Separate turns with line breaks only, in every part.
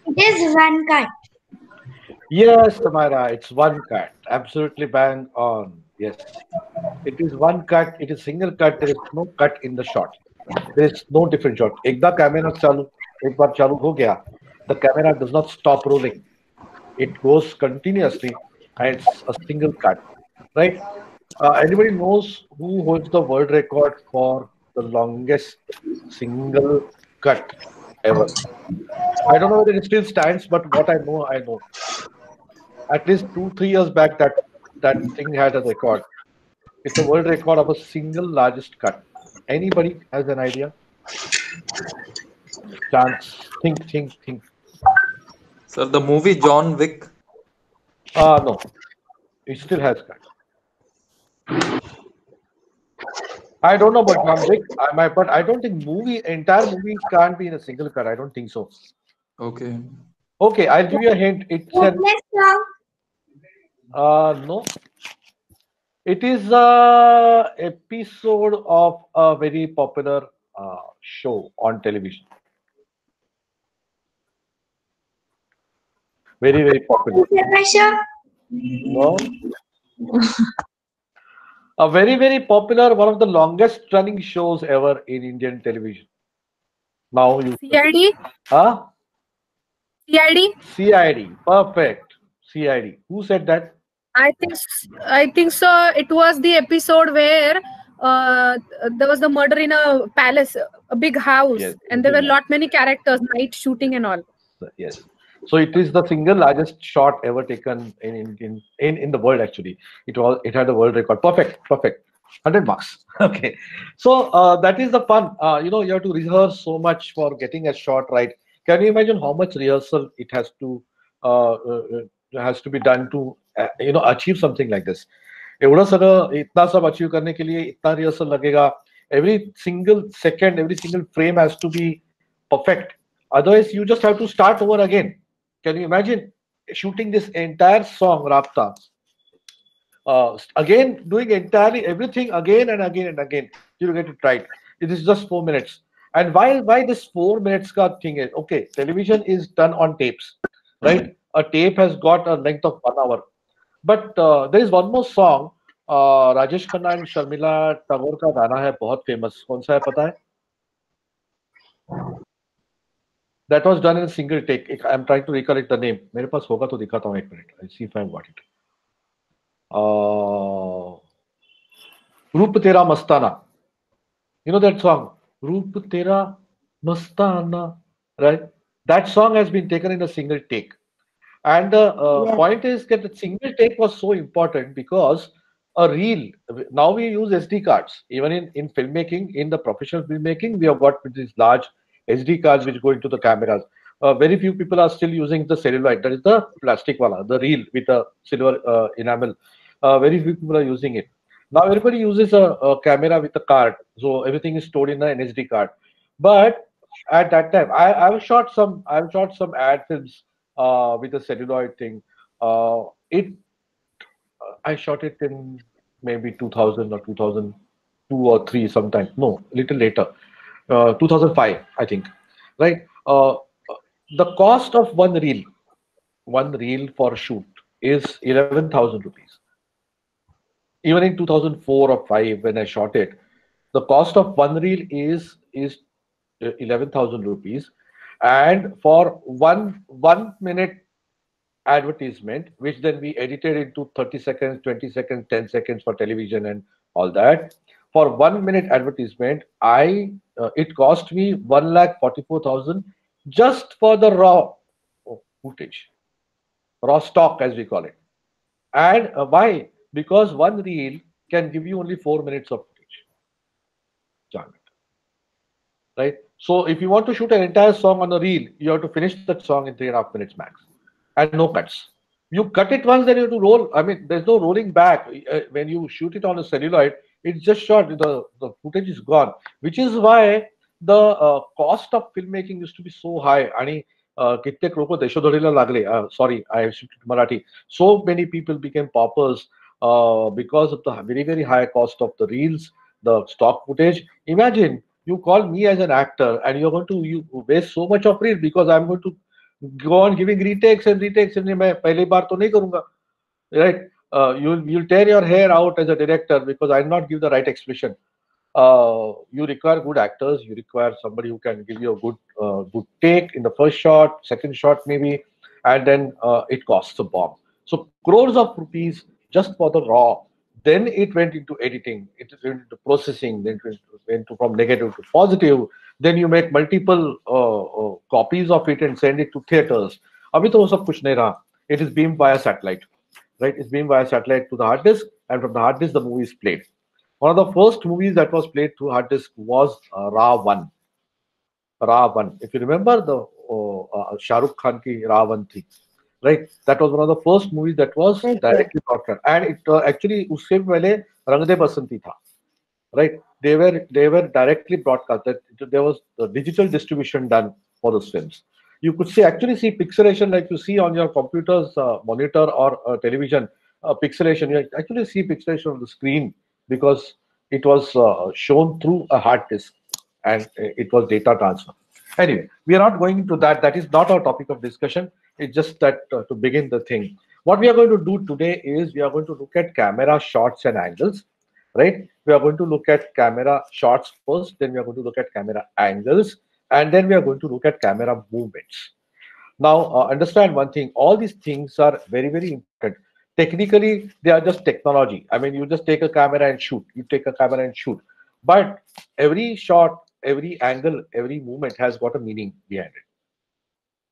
It is one cut.
Yes, Tamara, it's one cut. Absolutely bang on. Yes. It is one cut, it is single cut, there is no cut in the shot. There is no different shot. एकदा camera चालू एक बार चालू हो गया, the camera does not stop rolling. It goes continuously and it's a single cut, right? Anybody knows who holds the world record for the longest single cut ever? I don't know whether it still stands, but what I know. At least 2, 3 years back, that thing had a record. It's a world record of a single largest cut. Anybody has an idea? Chance. Think.
Sir, the movie John Wick.
No. It still has cut. I don't know about John Wick, but I don't think entire movie can't be in a single cut. I don't think so.
Okay.
Okay, I'll give you a hint. It's an
Next song.
no. It is a episode of a very popular show on television. Very, very popular.
Pressure.
No. A very, very popular, one of the longest running shows ever in Indian television. Now you.
CID?
Huh?
CID?
CID. Perfect. CID. Who said that?
I think so. It was the episode where there was the murder in a palace, a big house,
Yes,
and there were many characters, night shooting and all.
Yes. So it is the single largest shot ever taken in the world. Actually, it had a world record. Perfect. 100 marks. Okay. So that is the fun. You have to rehearse so much for getting a shot right. Can you imagine how much rehearsal it has to be done to achieve something like this? एवढं सगळं इतना सब achieve करने के लिए इतना rehearsal लगेगा. Every single second, every single frame has to be perfect. Otherwise, you just have to start over again. Can you imagine shooting this entire song, Rapta? Again, doing entirely everything again and again and again. You get it right. It is just 4 minutes. And why this 4 minutes ka thing is okay? Television is done on tapes, right? A tape has got a length of 1 hour. But there is one more song. Rajesh Khanna and Sharmila Tagore का गाना है बहुत famous. कौन सा है पता है? That was done in a single take. I'm trying to recollect the name. मेरे पास होगा तो दिखाता हूँ 1 minute. I'll see if I've got it. रूप तेरा मस्ताना. You know that song? रूप तेरा मस्ताना. Right? That song has been taken in a single take. And the point is that the single take was so important because a reel, now we use SD cards. Even in filmmaking, in the professional filmmaking, we have got these large SD cards which go into the cameras. Very few people are still using the celluloid. That is the plastic wala, the reel with a silver enamel. Very few people are using it. Now everybody uses a camera with a card. So everything is stored in an SD card. But at that time, I've shot some ad films with a celluloid thing. I shot it in maybe 2000 or 2002 or 3 sometime. No, a little later. 2005, I think. Right? The cost of one reel for shoot is 11,000 rupees. Even in 2004 or 5, when I shot it, the cost of one reel is 11,000 rupees. And for one minute advertisement, which then we edited into 30 seconds, 20 seconds, 10 seconds for television and all that. For 1 minute advertisement, it cost me 1,44,000 just for the raw footage, raw stock as we call it. And why? Because one reel can give you only 4 minutes of footage. Right? So if you want to shoot an entire song on a reel, you have to finish that song in 3.5 minutes max. And no cuts. You cut it once, then you have to roll. I mean, there's no rolling back. When you shoot it on a celluloid, it's just shot. The footage is gone. Which is why the cost of filmmaking used to be so high. आणि कित्येक लोक देशोधडीला लागले. Sorry, I shifted to Marathi. So many people became paupers because of the very, very high cost of the reels, the stock footage. Imagine you call me as an actor and you're going to waste so much of reel because I'm going to go on giving retakes and retakes, and मैं पहली बार तो नहीं करूँगा, right? You'll tear your hair out as a director because I'll not give the right expression. You require good actors. You require somebody who can give you a good take in the first shot, second shot maybe, and then it costs a bomb. So crores of rupees just for the raw. Then it went into editing. It went into processing. Then it went to from negative to positive. Then you make multiple copies of it and send it to theaters. अभी तो वो सब कुछ नहीं रहा. It is beamed via satellite, right? It's beamed via satellite to the hard disk, and from the hard disk the movie is played. One of the first movies that was played through hard disk was Ra 1. Ra 1. If you remember the Shah Rukh Khan ki Ra 1 thing, right? That was one of the first movies that was
Right, sir.
directly broadcast. And it actually उससे पहले रंग दे बसंती था, right? They were directly broadcast. That there was the digital distribution done for those films. You could actually see pixelation like you see on your computer's monitor or television. Pixelation, you actually see pixelation on the screen because it was shown through a hard disk, and it was data transfer. Anyway, we are not going into that. That is not our topic of discussion. It's just that to begin the thing. What we are going to do today is we are going to look at camera shots and angles, right? We are going to look at camera shots first, then we are going to look at camera angles, and then we are going to look at camera movements. Now, understand one thing, all these things are very, very important. Technically, they are just technology. I mean, you just take a camera and shoot, you take a camera and shoot. But every shot, every angle, every movement has got a meaning behind it.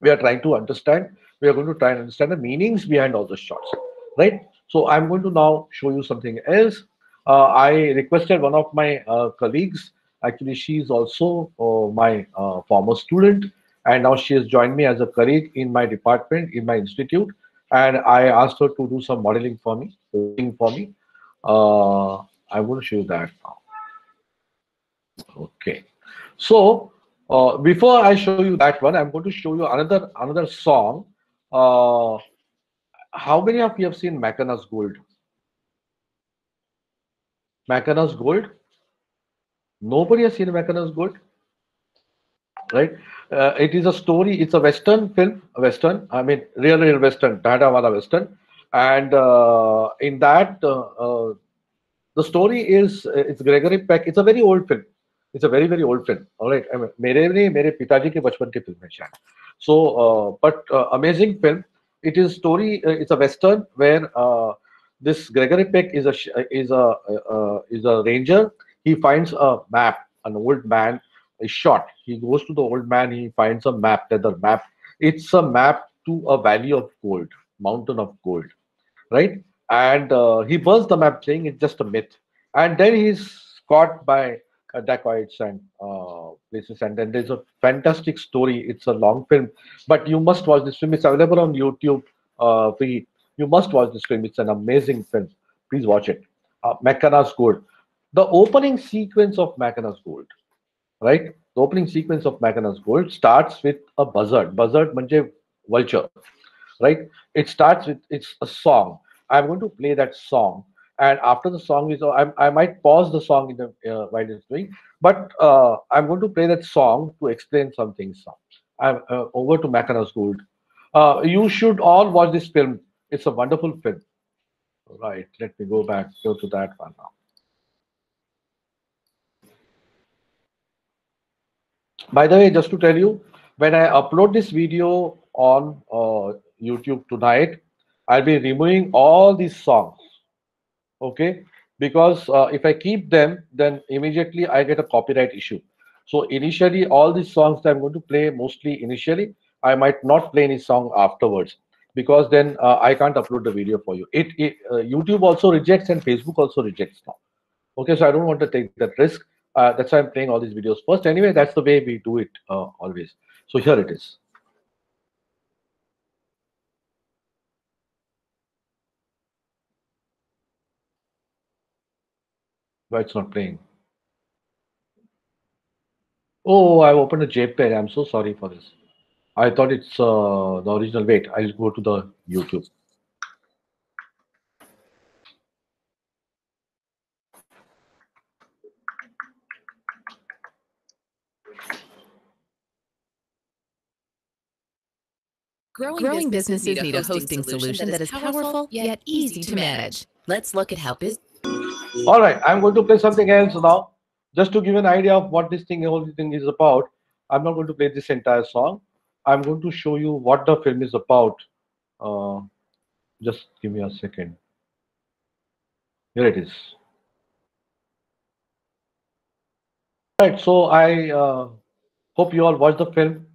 We are trying to understand, we are going to try and understand the meanings behind all the shots, right? So I'm going to now show you something else. I requested one of my colleagues, actually she is also my former student, and now she has joined me as a colleague in my department, in my institute, and I asked her to do some modeling for me, uh, I'm going to show you that now. Okay. So before I show you that one, I'm going to show you another song. Uh, how many of you have seen Mackina's Gold? Mackina's Gold? Nobody has seen Mackina's Gold, right? It is a story. It's a Western film, a Western. I mean, real Western, Dada Wala Western. And in that, the story is it's Gregory Peck. It's a very old film. It's a very old film. All right. I mean, मेरे पिताजी के बचपन की film है शायद. So, but amazing film. It is story. It's a western where this Gregory Peck is a ranger. He finds a map. An old man is shot. He goes to the old man. He finds a map. Leather map. It's a map to a valley of gold, mountain of gold, right? And he burns the map, saying it's just a myth. And then he's caught by dacoits and places. And then there's a fantastic story. It's a long film, but you must watch this film. It's available on YouTube free. You must watch this film. It's an amazing film. Please watch it. Mackina's Gold. The opening sequence of Mackina's Gold, right? The opening sequence of Mackina's Gold starts with a buzzard. Buzzard manje vulture, right? It starts with it's a song. I'm going to play that song, and after the song is, I might pause the song in the while it's doing, but I'm going to play that song to explain some things. I'm over to Mackina's Gold. You should all watch this film. It's a wonderful film. Right. Let me go to that one now. By the way, just to tell you, when I upload this video on YouTube tonight, I'll be removing all these songs, okay? Because if I keep them, then immediately I get a copyright issue. So initially, all these songs that I'm going to play, mostly initially, I might not play any song afterwards because then I can't upload the video for you. YouTube also rejects and Facebook also rejects now. Okay, so I don't want to take that risk. That's why I'm playing all these videos first. Anyway, that's the way we do it always. So here it is. Why it's not playing? Oh, I've opened a JPEG. I'm so sorry for this. I thought it's the original. Wait, I'll go to the YouTube.
Growing businesses need a hosting solution that is powerful yet easy to manage. Let's look at how
All right, I'm going to play something else now, just to give an idea of what this thing, whole thing is about. I'm not going to play this entire song. I'm going to show you what the film is about. Uh, just give me a second. Here it is. Right, so I hope you all watched the film.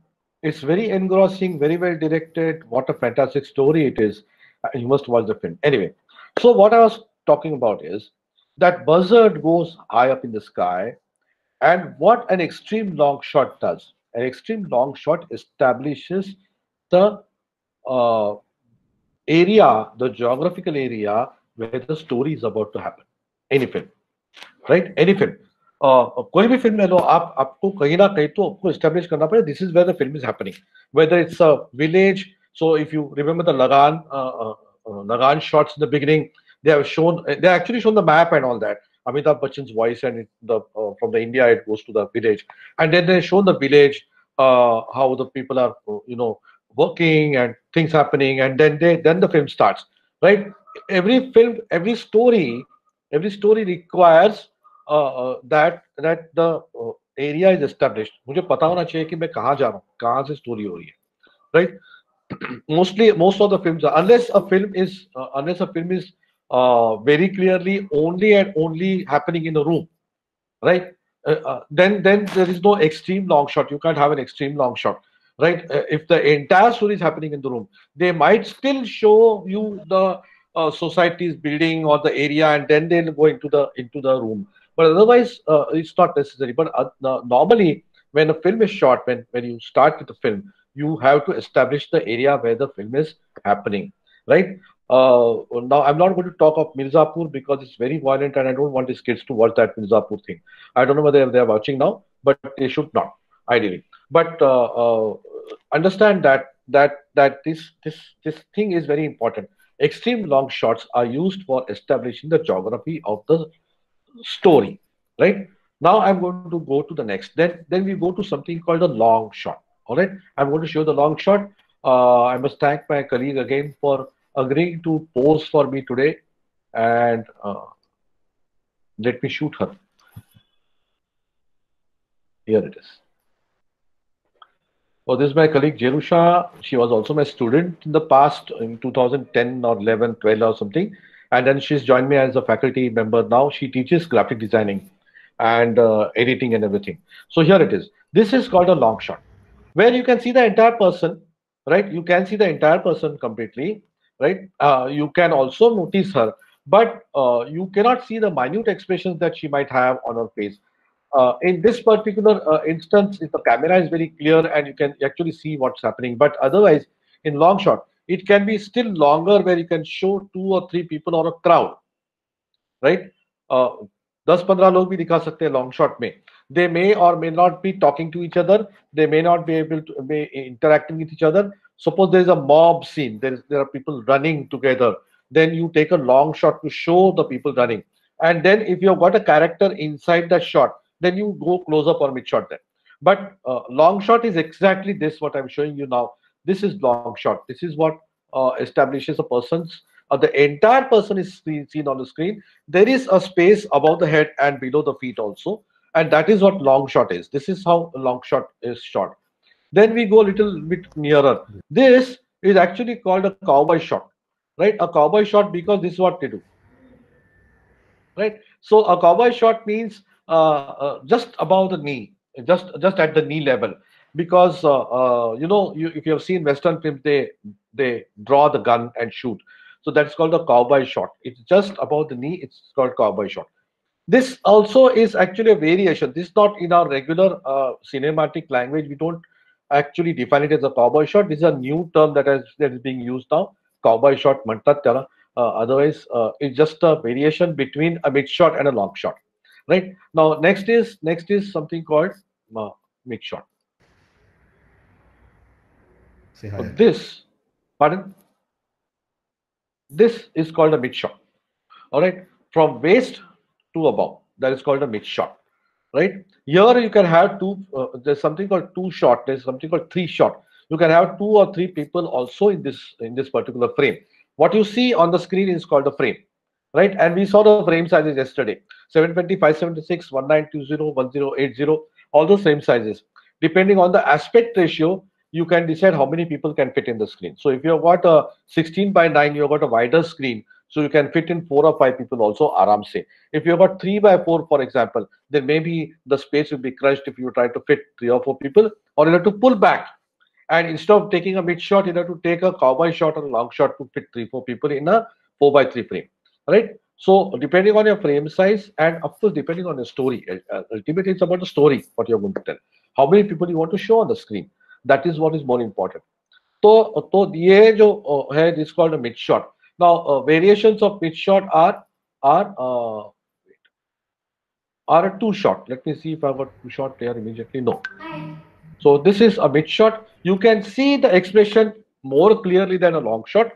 It's very engrossing, very well directed. What a fantastic story it is. You must watch the film. Anyway, so what I was talking about is that buzzard goes high up in the sky, and what an extreme long shot does. An extreme long shot establishes the uh, area, the geographical area where the story is about to happen. Any film, right? Any film. कोई भी film ले लो आप, आपको कहीं ना कहीं तो आपको establish करना पड़ेगा. This is where the film is happening. Whether it's a village. So if you remember the Lagan shots in the beginning, they have shown, they actually shown the map and all that. Amitabh Bachchan's voice, and from the India it goes to the village, and then they show the village, how the people are working and things happening, and then the film starts, right? Every film, every story requires that the area is established. मुझे पता होना चाहिए कि मैं कहाँ जा रहा हूँ, कहाँ से story हो रही है, right? Most of the films are, unless a film is very clearly only and only happening in a room, right? Then there is no extreme long shot. You can't have an extreme long shot, right? If the entire story is happening in the room, they might still show you the society's building or the area, and then they'll go into the room. But otherwise, it's not necessary. But normally, when a film is shot, when you start with the film, you have to establish the area where the film is happening, right? Now, I'm not going to talk of Mirzapur because it's very violent, and I don't want these kids to watch that Mirzapur thing. I don't know whether they're watching now, but they should not, ideally. But understand that this thing is very important. Extreme long shots are used for establishing the geography of the story, right? Now I'm going to go to the next. Then we go to something called a long shot. All right, I'm going to show the long shot. I must thank my colleague again for agreeing to pose for me today, and let me shoot her. Here it is. Oh, this is my colleague Jerusha. She was also my student in the past, in 2010 or 11, 12 or something. And then she's joined me as a faculty member now. She teaches graphic designing and editing and everything. So here it is. This is called a long shot, where you can see the entire person, right? You can see the entire person completely, right? You can also notice her, but you cannot see the minute expressions that she might have on her face. In this particular instance, if the camera is very clear and you can actually see what's happening, but otherwise, in long shot, it can be still longer, where you can show 2 or 3 people or a crowd, right? 10-15 लोग भी दिखा सकते हैं long shot में. They may or may not be talking to each other. They may not be able to be interacting with each other. Suppose there is a mob scene. There are people running together. Then you take a long shot to show the people running. And then if you've got a character inside that shot, then you go close up or mid shot then. But long shot is exactly this, what I'm showing you now. This is long shot. This is what establishes a person's, the entire person is seen on the screen. There is a space above the head and below the feet also. And that is what long shot is. This is how a long shot is shot. Then we go a little bit nearer. This is actually called a cowboy shot, right? A cowboy shot, because this is what they do, right? So a cowboy shot means just above the knee, just at the knee level, because if you have seen Western films, they draw the gun and shoot. So that's called a cowboy shot. It's just above the knee. It's called cowboy shot. This also is actually a variation. This is not in our regular cinematic language. We don't actually define it as a cowboy shot. This is a new term that is being used now. Cowboy shot, mantat tara. Otherwise, it's just a variation between a mid shot and a long shot, right? Now, next is something called mid shot.
Say hi.
This is called a mid shot. All right, from waist to above, that is called a mid shot, right? Here you can have two. There's something called 2 shot. There's something called 3 shot. You can have 2 or 3 people also in this particular frame. What you see on the screen is called the frame, right? And we saw the frame sizes yesterday: 720, 576, 1920, 1080, all those frame sizes. Depending on the aspect ratio, you can decide how many people can fit in the screen. So if you've got a 16:9, you've got a wider screen, so you can fit in 4 or 5 people also aram se. If you've got 3:4, for example, then maybe the space will be crunched if you try to fit 3 or 4 people, or you have to pull back. And instead of taking a mid shot, you have to take a cowboy shot or a long shot to fit 3-4 people in a 4:3 frame, right? So depending on your frame size, and of course depending on the story, ultimately it's about the story what you're going to tell. How many people you want to show on the screen? That is what is more important. तो ये जो है, this is called a mid shot. Now variations of mid shot are a 2 shot. Let me see if I've got 2 shot there immediately. No. So this is a mid shot. You can see the expression more clearly than a long shot.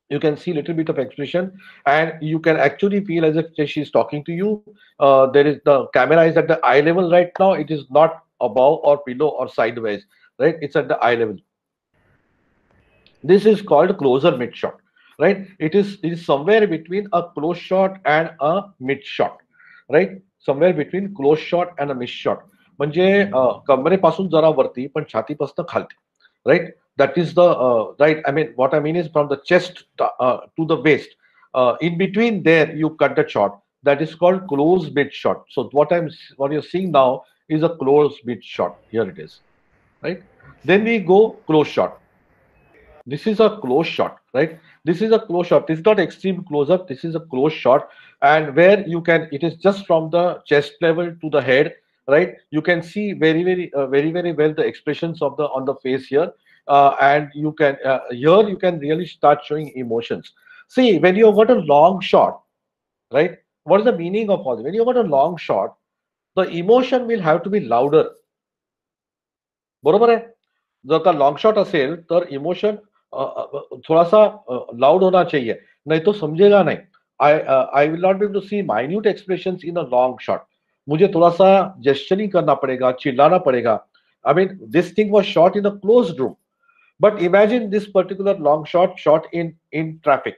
You can see a little bit of expression, and you can actually feel as if she's talking to you. There is, the camera is at the eye level right now. It is not above or below or sideways, right? It's at the eye level. This is called closer mid shot, right? It is somewhere between a close shot and a mid shot, right? Somewhere between close shot and a mid shot. म्हणजे कमरेपासून जरा वरती पण छातीपासून खालती, right? That is the right. I mean, what I mean is from the chest to the waist. In between there, you cut the shot. That is called close mid shot. So what you're seeing now is a close mid shot. Here it is, right? Then we go close shot. This is a close shot, right? This is a close shot. This is not extreme close up. This is a close shot, and where you can, it is just from the chest level to the head, right? You can see very well the expressions of on the face here, and you can here you can really start showing emotions. See, when you've got a long shot, right? What is the meaning of all this? When you've got a long shot, the emotion will have to be louder. बरोबर आहे? जर का long shot असेल तर emotion थोड़ा सा loud होना चाहिए, नहीं तो समझेगा नहीं. I will not be able to see minute expressions in a long shot. मुझे थोड़ा सा जेस्चरिंग करना पड़ेगा, चिल्लाना पड़ेगा. I mean, this thing was shot in a closed room, but imagine this particular long shot in traffic.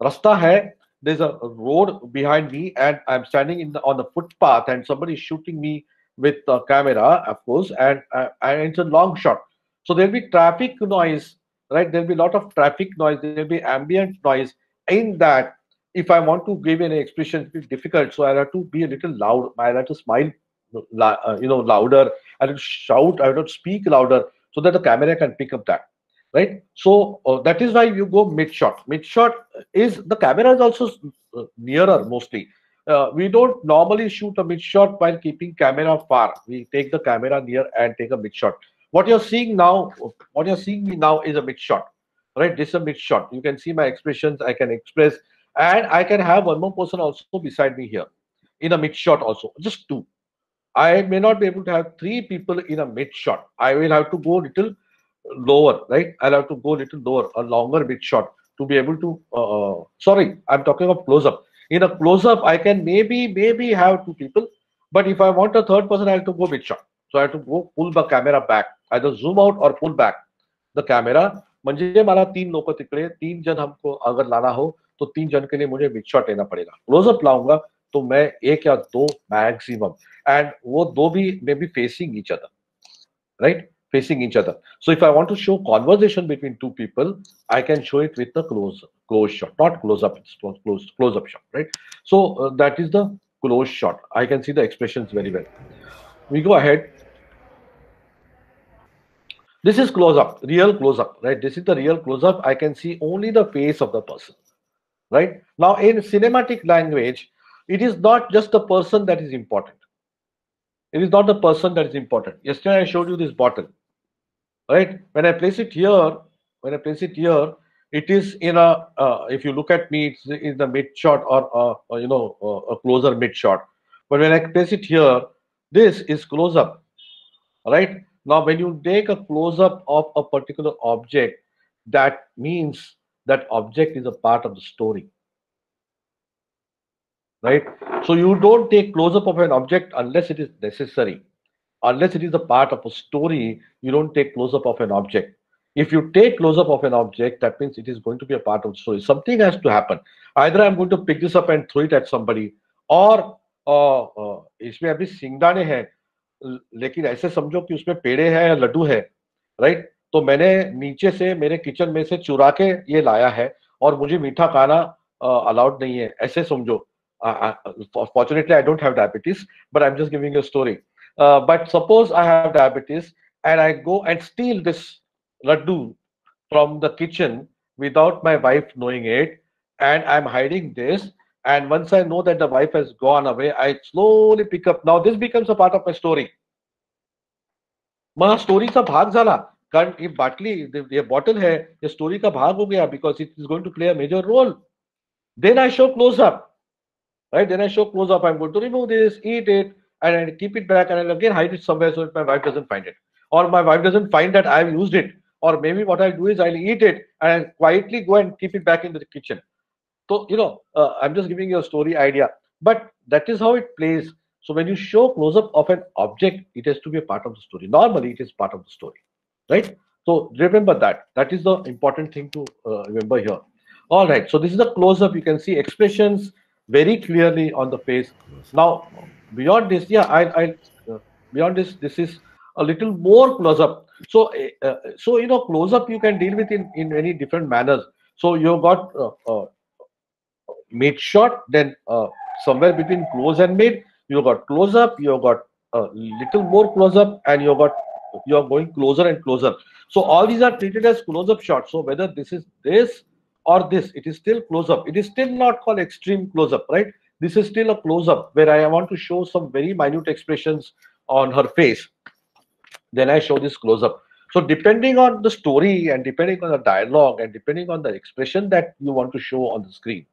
Rasta hai, there's a road behind me, and I'm standing on the footpath, and somebody is shooting me with the camera, of course, and it's a long shot. So there'll be traffic noise, right? There'll be a lot of traffic noise. There'll be ambient noise. In that, if I want to give an expression, it's difficult. So I have to be a little loud. I have to smile, louder. I have to shout. I have to speak louder so that the camera can pick up that, right? So that is why you go mid shot. Mid shot is, the camera is also nearer mostly. We don't normally shoot a mid shot while keeping camera far. We take the camera near and take a mid shot. What you're seeing me now is a mid shot, right? This is a mid shot. You can see my expressions. I can express, and I can have one more person also beside me here in a mid shot also, just 2. I may not be able to have 3 people in a mid shot. I will have to go little lower, right? I'll have to go little lower, a longer mid shot to be able to. Sorry, I'm talking of close up. In a close up, I can maybe have 2 people, but if I want a third person, I have to go mid shot. So I have to go pull the camera back, either zoom out or pull back the camera. म्हणजे मला 3 लोग तिकडे, 3 जन हमको अगर लाना हो तो 3 जन के लिए मुझे मिड शॉट लेना पड़ेगा. क्लोजअप लाऊंगा तो मैं 1 या 2 मैक्सिमम, एंड वो 2 भी may be facing each other, right? Facing each other. So if I want to show conversation between 2 people, I can show it with the close shot, not close up. It's close up shot, right? So that is the close shot. I can see the expressions very well. We go ahead. This is close up, real close up, right? This is the real close up. I can see only the face of the person, right? Now in cinematic language, it is not just the person that is important. It is not the person that is important. Yesterday I showed you this bottle, right? When I place it here, it is in a. If you look at me, it's in the mid shot or a closer mid shot. But when I place it here, this is close up, right? Now, when you take a close up of a particular object, that means that object is a part of the story, right? So you don't take close up of an object unless it is necessary. unless it is a part of a story, you don't take close-up of an object. If you take close-up of an object, that means it is going to be a part of the story. Something has to happen. Either I'm going to pick this up and throw it at somebody, or इसमें अभी सिंगदाने हैं, लेकिन ऐसे समझो कि उसमें पेड़े हैं या लड्डू है, राइट? तो मैंने नीचे से मेरे किचन में से चुरा के ये लाया है और मुझे मीठा खाना अलाउड नहीं है, ऐसे समझो. Fortunately, I don't have diabetes, but I'm just giving you a story. But suppose I have diabetes and I go and steal this laddu from the kitchen without my wife knowing it, and I'm hiding this. And once I know that the wife has gone away, I slowly pick up. Now this becomes a part of my story. मग स्टोरीचा भाग झाला, कारण ही बाटली, ये bottle है, ये story का भाग हो गया, because it is going to play a major role. Then I show close up, right? Then I show close up. I'm going to remove this, eat it, and I keep it back, and I'll again hide it somewhere so that my wife doesn't find it, or my wife doesn't find that I've used it. Or maybe what I do is I'll eat it and I'll quietly go and keep it back in the kitchen. So, I'm just giving you a story idea, but that is how it plays. So when you show close-up of an object, it has to be a part of the story. Normally, it is part of the story, right? So remember that. That is the important thing to remember here. All right. So this is a close-up. You can see expressions very clearly on the face. Now, beyond this, beyond this, this is a little more close-up. So, close-up you can deal with in many different manners. So you've got mid shot, then somewhere between close and mid, you got close up, you got a little more close up, and you are going closer and closer. So all these are treated as close up shots. So whether this is this or this, it is still close up. It is still not called extreme close up, right? This is still a close up where I want to show some very minute expressions on her face. Then I show this close up. So depending on the story and depending on the dialogue and depending on the expression that you want to show on the screen,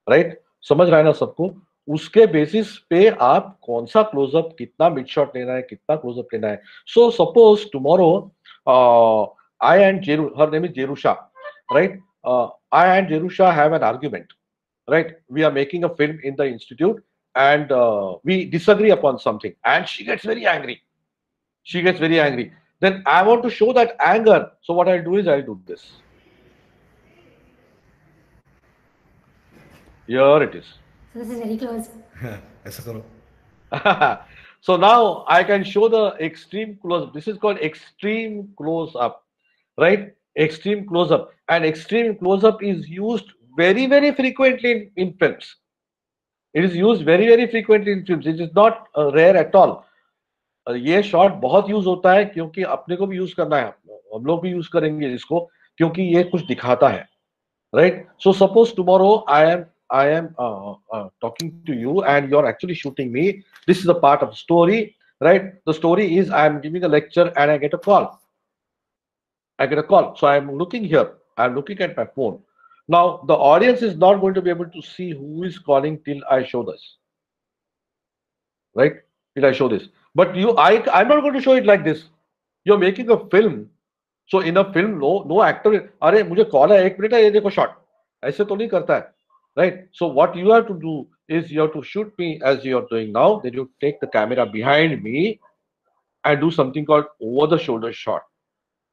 right? समझ रहा है ना सबको? उसके basis पे आप कौन सा क्लोजअप, कितना मिड शॉट लेना है, कितना क्लोजअप लेना है. So suppose tomorrow I and Jeru, her name is Jerusha, right? I and Jerusha have an argument, right? We are making a film in the institute and we disagree upon something and she gets very angry. She gets very angry. Then I want to show that anger. So what I'll do is I'll do this. Here it is.
So this is very close.
ऐसा करो.
So now I can show the extreme close-up. This is called extreme close-up, right? Extreme close-up. And extreme close-up is used very, very frequently in films. It is used very, very frequently in films. It is not rare at all. ये shot बहुत use होता है क्योंकि अपने को भी use करना है, हम लोग भी यूज करेंगे इसको क्योंकि ये कुछ दिखाता है, right? So suppose tomorrow I am talking to you and you're actually shooting me. This is a part of the story, right? The story is I am giving a lecture and I get a call. So I'm looking here. I'm looking at my phone. Now the audience is not going to be able to see who is calling till I show this, right? Till I show this. But I'm not going to show it like this. You're making a film. So in a film, no actor, अरे मुझे call है, 1 minute है, ये देखो shot. ऐसे तो नहीं करता है. Right? So what you have to do is you have to shoot me as you are doing now. Then you take the camera behind me and do something called over the shoulder shot.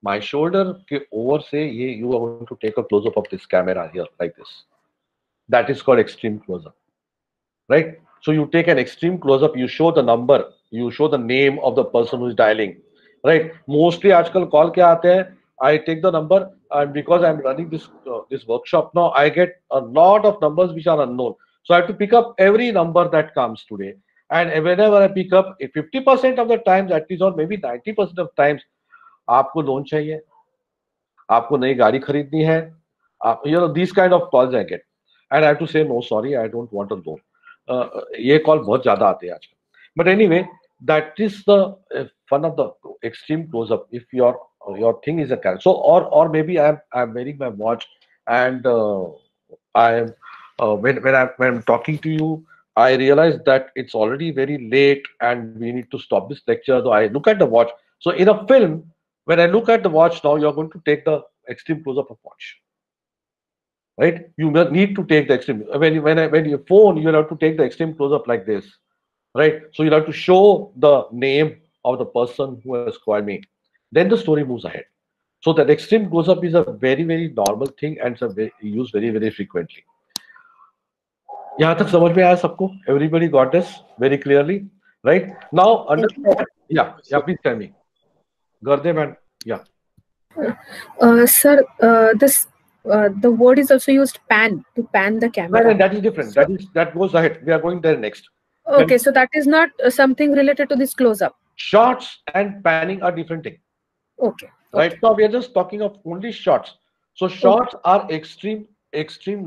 My shoulder ke over se you are going to take a close up of this camera here like this. That is called extreme close up. Right? So you take an extreme close up, you show the number, you show the name of the person who is dialing. Right? Mostly आजकल call क्या आते हैं? I take the number and because I'm running this workshop now, I get a lot of numbers which are unknown. So I have to pick up every number that comes today. And whenever I pick up, 50% of the times, at least or maybe 90% of times, आपको loan चाहिए, आपको नई गाड़ी खरीदनी है, these kind of calls I get. And I have to say no, sorry, I don't want a loan. ये call बहुत ज़्यादा आते हैं आजकल. But anyway, that is the fun of the extreme close-up. If your thing is a character, so or maybe I'm wearing my watch and I am when I'm talking to you, I realize that it's already very late and we need to stop this lecture. So I look at the watch. So in a film, when I look at the watch now, you're going to take the extreme close-up of watch, right? You need to take the extreme. When you phone, you'll have to take the extreme close-up like this. Right, so you'll have to show the name of the person who has called me, then the story moves ahead. So that extreme close-up is a very, very normal thing and it's used very, very frequently. यहाँ तक समझ में आया सबको? Everybody got this very clearly, right? Now, yeah, please tell me. Gardev and yeah.
Sir, the word is also used pan, to pan the camera.
No, that is different. That goes ahead. We are going there next.
Okay, so that is not something related to this close-up.
Shots and panning are different things.
Okay.
Right now we are just talking of only shots. So shots are extreme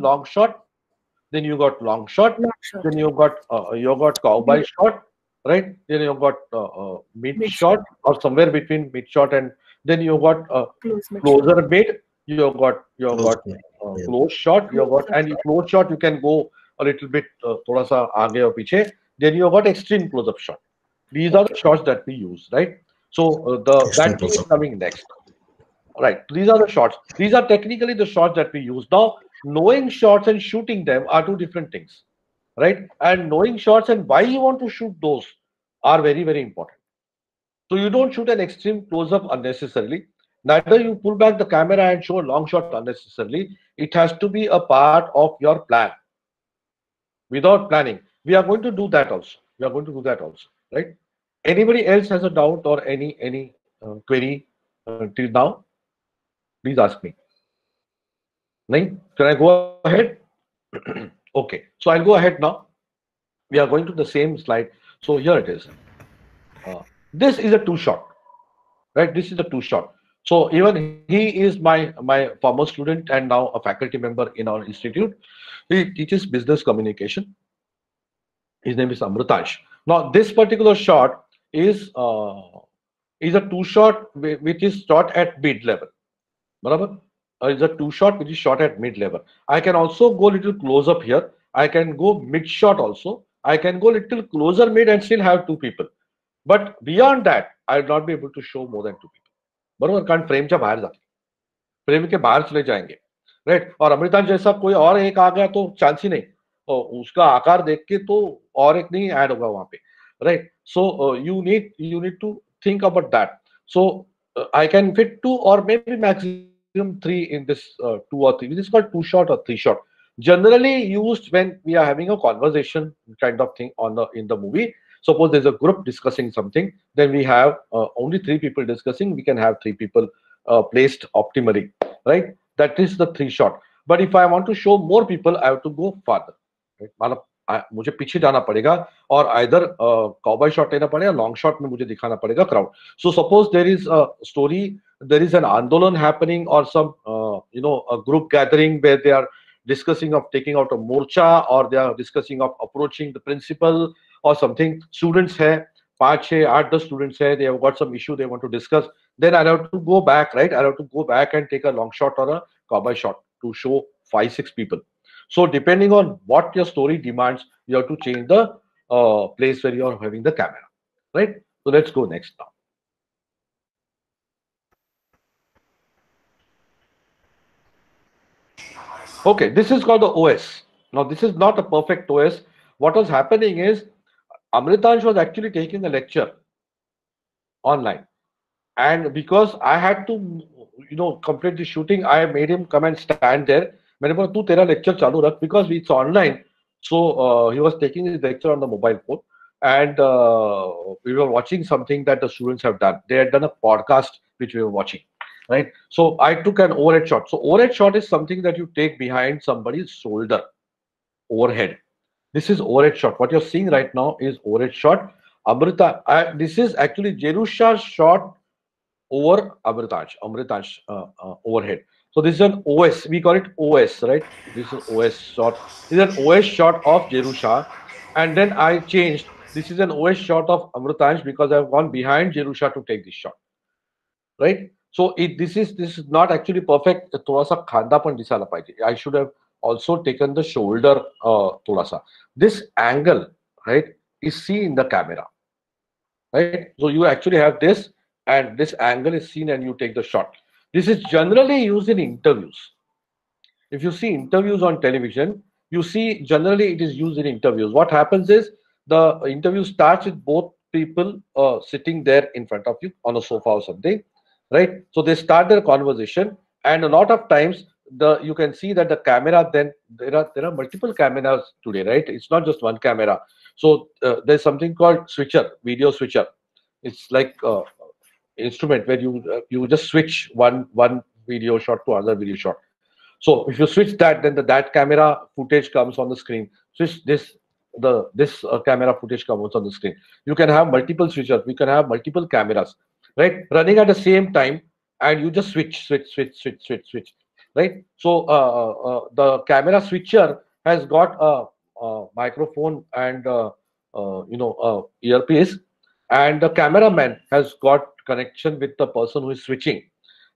long shot. Then you got long shot. Then you got cowboy shot, right? Then you got mid shot or somewhere between mid shot and then you got closer mid. You got close shot. You got and close shot you can go a little bit thoda sa aage or piche. Then you got extreme close-up shot. These are the shots that we use, right? So that thing is coming next. Right. These are the shots. These are technically the shots that we use. Now, knowing shots and shooting them are two different things, right? And knowing shots and why you want to shoot those are very, very important. So you don't shoot an extreme close-up unnecessarily. Neither you pull back the camera and show a long shot unnecessarily. It has to be a part of your plan. Without planning, we are going to do that also. Right? Anybody else has a doubt or any query till now? Please ask me. Nahin? Can I go ahead? Okay, so I'll go ahead now. We are going to the same slide. So here it is. This is a two-shot, right? This is a two-shot. So even he is my former student and now a faculty member in our institute. He teaches business communication. His name is Amritansh. Now this particular shot is a two-shot which is shot at mid-level. It's a two-shot which is shot at mid-level. I can also go little close-up here. I can go mid-shot also. I can go little closer mid and still have two people. But beyond that, I will not be able to show more than two people. बरोबर कारण frame से बाहर जाते frame के बाहर चले जाएंगे right और अमृतांश जैसा कोई और एक आ गया तो चांस ही नहीं और उसका आकार देख के तो और एक नहीं ऐड होगा वहां पे right so you need to think about that so I can fit two और maybe maximum 3 in this 2 or 3. This is called 2-shot or 3-shot. Generally used when we are having a conversation kind of thing in the movie. Suppose there's a group discussing something, then we have only 3 people discussing. We can have 3 people placed optimally, right? That is the 3-shot. But if I want to show more people, I have to go farther. Right? मुझे पीछे जाना पड़ेगा और either cowboy shot लेना पड़ेगा, long shot में मुझे दिखाना पड़ेगा crowd. So suppose there is a story, there is an andolan happening or some a group gathering where they are discussing of taking out a morcha or they are discussing of approaching the principal or something. Students hai 5-6-8 students hai, they have got some issue they want to discuss. Then I have to go back, right? I have to go back and take a long shot or a cowboy shot to show 5-6 people. So depending on what your story demands, you have to change the place where you are having the camera, right? So let's go next now. Okay, this is called the OS. Now this is not a perfect OS. What was happening is Amritansh was actually taking a lecture online, and because I had to complete the shooting, I made him come and stand there. मैंने बोला तू तेरा lecture चालू रख because it's online. So he was taking his lecture on the mobile phone, and we were watching something that the students have done. They had done a podcast which we were watching, right? So I took an overhead shot. So overhead shot is something that you take behind somebody's shoulder, overhead. This is overhead shot. What you're seeing right now is overhead shot. Amrita, this is actually Jerusha's shot over Amritansh overhead. So this is an OS. We call it OS, right? This is OS shot. This is an OS shot of Jerusha, and then I changed. This is an OS shot of Amritansh because I've gone behind Jerusha to take this shot, right? So this is not actually perfect. थोड़ा सा खांदापन दिसायला पाहिजे. I should have also taken the shoulder थोड़ा सा. This angle, right, is seen in the camera, right? So you actually have this, and this angle is seen, and you take the shot. This is generally used in interviews. If you see interviews on television, you see generally it is used in interviews. What happens is the interview starts with both people sitting there in front of you on a sofa or something, right? So they start their conversation, and a lot of times you can see that the camera, then there are multiple cameras today, right? It's not just one camera. So there's something called switcher, video switcher. It's like instrument where you just switch one video shot to another video shot. So if you switch that, then that camera footage comes on the screen. Switch this, this camera footage comes on the screen. You can have multiple switchers. We can have multiple cameras, right, running at the same time, and you just switch, right? So the camera switcher has got a microphone and earpiece, and the cameraman has got connection with the person who is switching,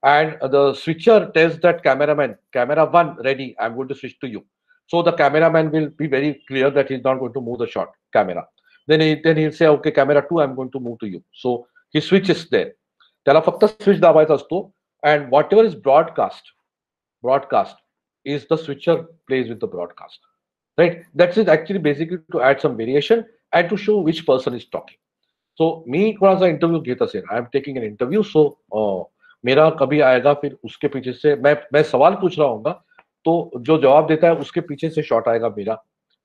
and the switcher tells that cameraman, camera one ready, I'm going to switch to you. So the cameraman will be very clear that he's not going to move the shot camera. Then he'll say, okay, camera two, I'm going to move to you. So he switches there. त्याला फक्त switch दाबायचा असतो, and whatever is broadcast is the switcher plays with the broadcast, right? That's it, actually basically to add some variation and to show which person is talking. So me थोड़ा सा interview घेता असेल, I am taking an interview, so मेरा कभी आएगा, फिर उसके पीछे से मैं सवाल पूछ रहा हूँगा, तो जो जवाब देता है उसके पीछे से शॉट आएगा मेरा,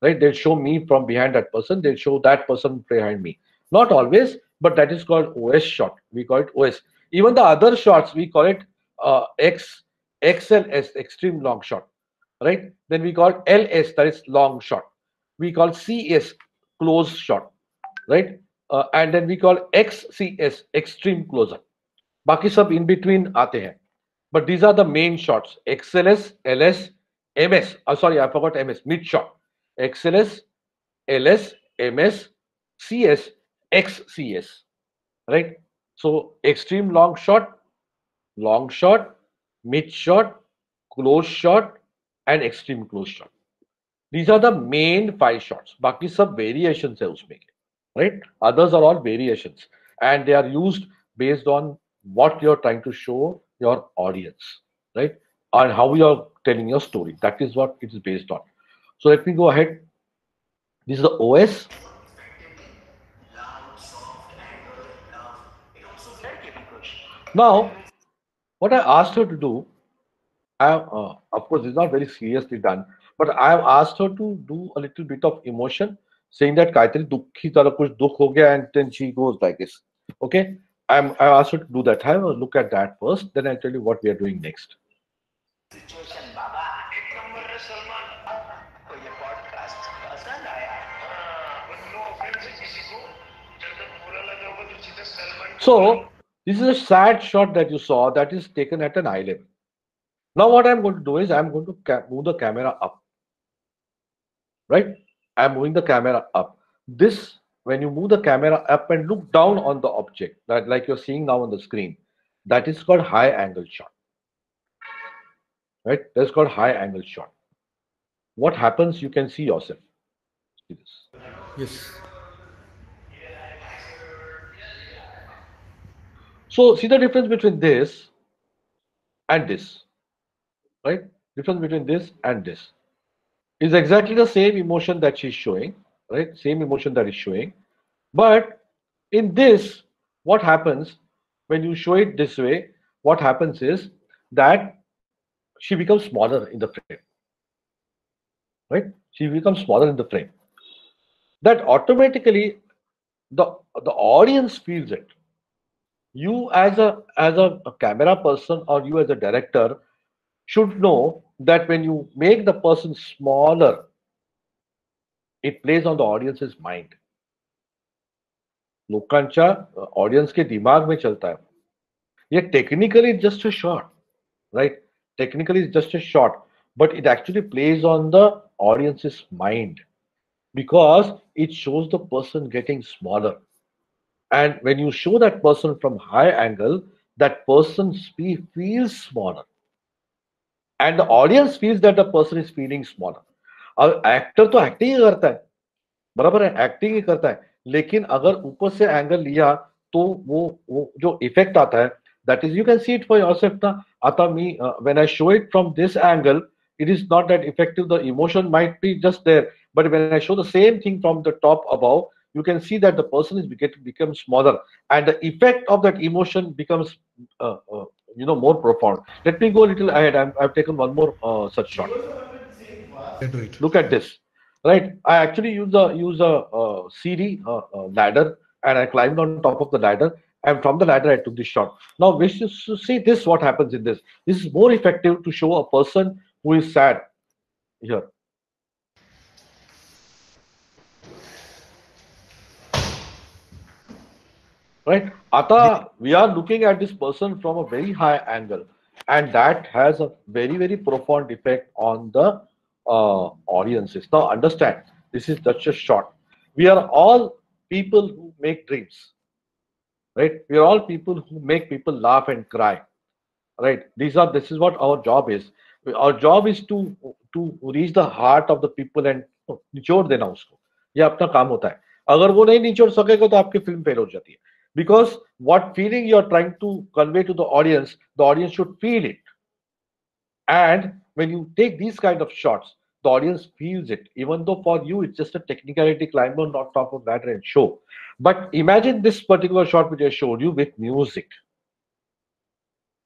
right? They'll show me from behind that person, they'll show that person behind me. Not always, but that is called OS shot. We call it OS. Even the other shots, we call it XLS, extreme long shot, right? Then we call LS, that is long shot. We call CS, close shot, right? And then we call XCS, extreme closer. बाकी सब in between आते हैं. But these are the main shots: XLS, LS, MS. Sorry, I forgot MS. Mid shot. XLS, LS, MS, CS, XCS. Right? So extreme long shot, mid shot, close shot, and extreme close shot. These are the main 5 shots. बाकी सब variations है उसमें, right? Others are all variations, and they are used based on what you're trying to show your audience, right? And how you're telling your story. That is what it is based on. So let me go ahead. This is the OS. Now, what I asked her to do, of course, it's not very seriously done, but I have asked her to do a little bit of emotion, saying that कायतरी दुखी तरह कुछ दुख हो गया, and then she goes like this. Okay, I asked her to do that. Have a look at that first, then I'll tell you what we are doing next. So this is a sad shot that you saw that is taken at an eye level. Now what I'm going to do is I'm going to move the camera up, right? I'm moving the camera up. This, when you move the camera up and look down on the object, that like you're seeing now on the screen, that is called high angle shot, right? That's called high angle shot. What happens, you can see yourself. See this.
Yes.
So see the difference between this and this, right? Difference between this and this is exactly the same emotion that she's showing, right? Same emotion that is showing. But in this, what happens when you show it this way, what happens is that she becomes smaller in the frame, right? She becomes smaller in the frame. That automatically the audience feels it. You as a camera person, or you as a director, should know that when you make the person smaller, it plays on the audience's mind. लोकांच्या audience के दिमाग में चलता है. ये technically it's just a shot, right? Technically it's just a shot, but it actually plays on the audience's mind because it shows the person getting smaller. And when you show that person from high angle, that person feels smaller. And the audience feels that the person is feeling smaller. अब actor तो acting ही करता है, बराबर है, acting ही करता है, लेकिन अगर ऊपर से एंगल लिया तो वो जो इफेक्ट आता है, that is, you can see it for yourself ना. आता me when I show it from this angle, it is not that effective. The emotion might be just there, but when I show the same thing from the top above, you can see that the person is becomes smaller, and the effect of that emotion becomes more profound. Let me go a little ahead. I've taken one more such shot.
Do it.
Look at this, right? I actually use a CD ladder, and I climbed on top of the ladder, and from the ladder I took this shot. Now, wish to see this. What happens in this? This is more effective to show a person who is sad here. Right? Ata, we are looking at this person from a very high angle, and that has a very, very profound effect on the audiences. Now, understand, this is just a shot. We are all people who make dreams, right? We are all people who make people laugh and cry, right? This is what our job is. Our job is to reach the heart of the people and निचोड़ देना उसको. ये अपना काम होता है. अगर वो नहीं निचोड़ सकेगा तो आपकी फिल्म फेल हो जाती है. Because what feeling you are trying to convey to the audience should feel it. And when you take these kind of shots, the audience feels it. Even though for you it's just a technicality, climb on top of ladder and show. But imagine this particular shot which I showed you with music.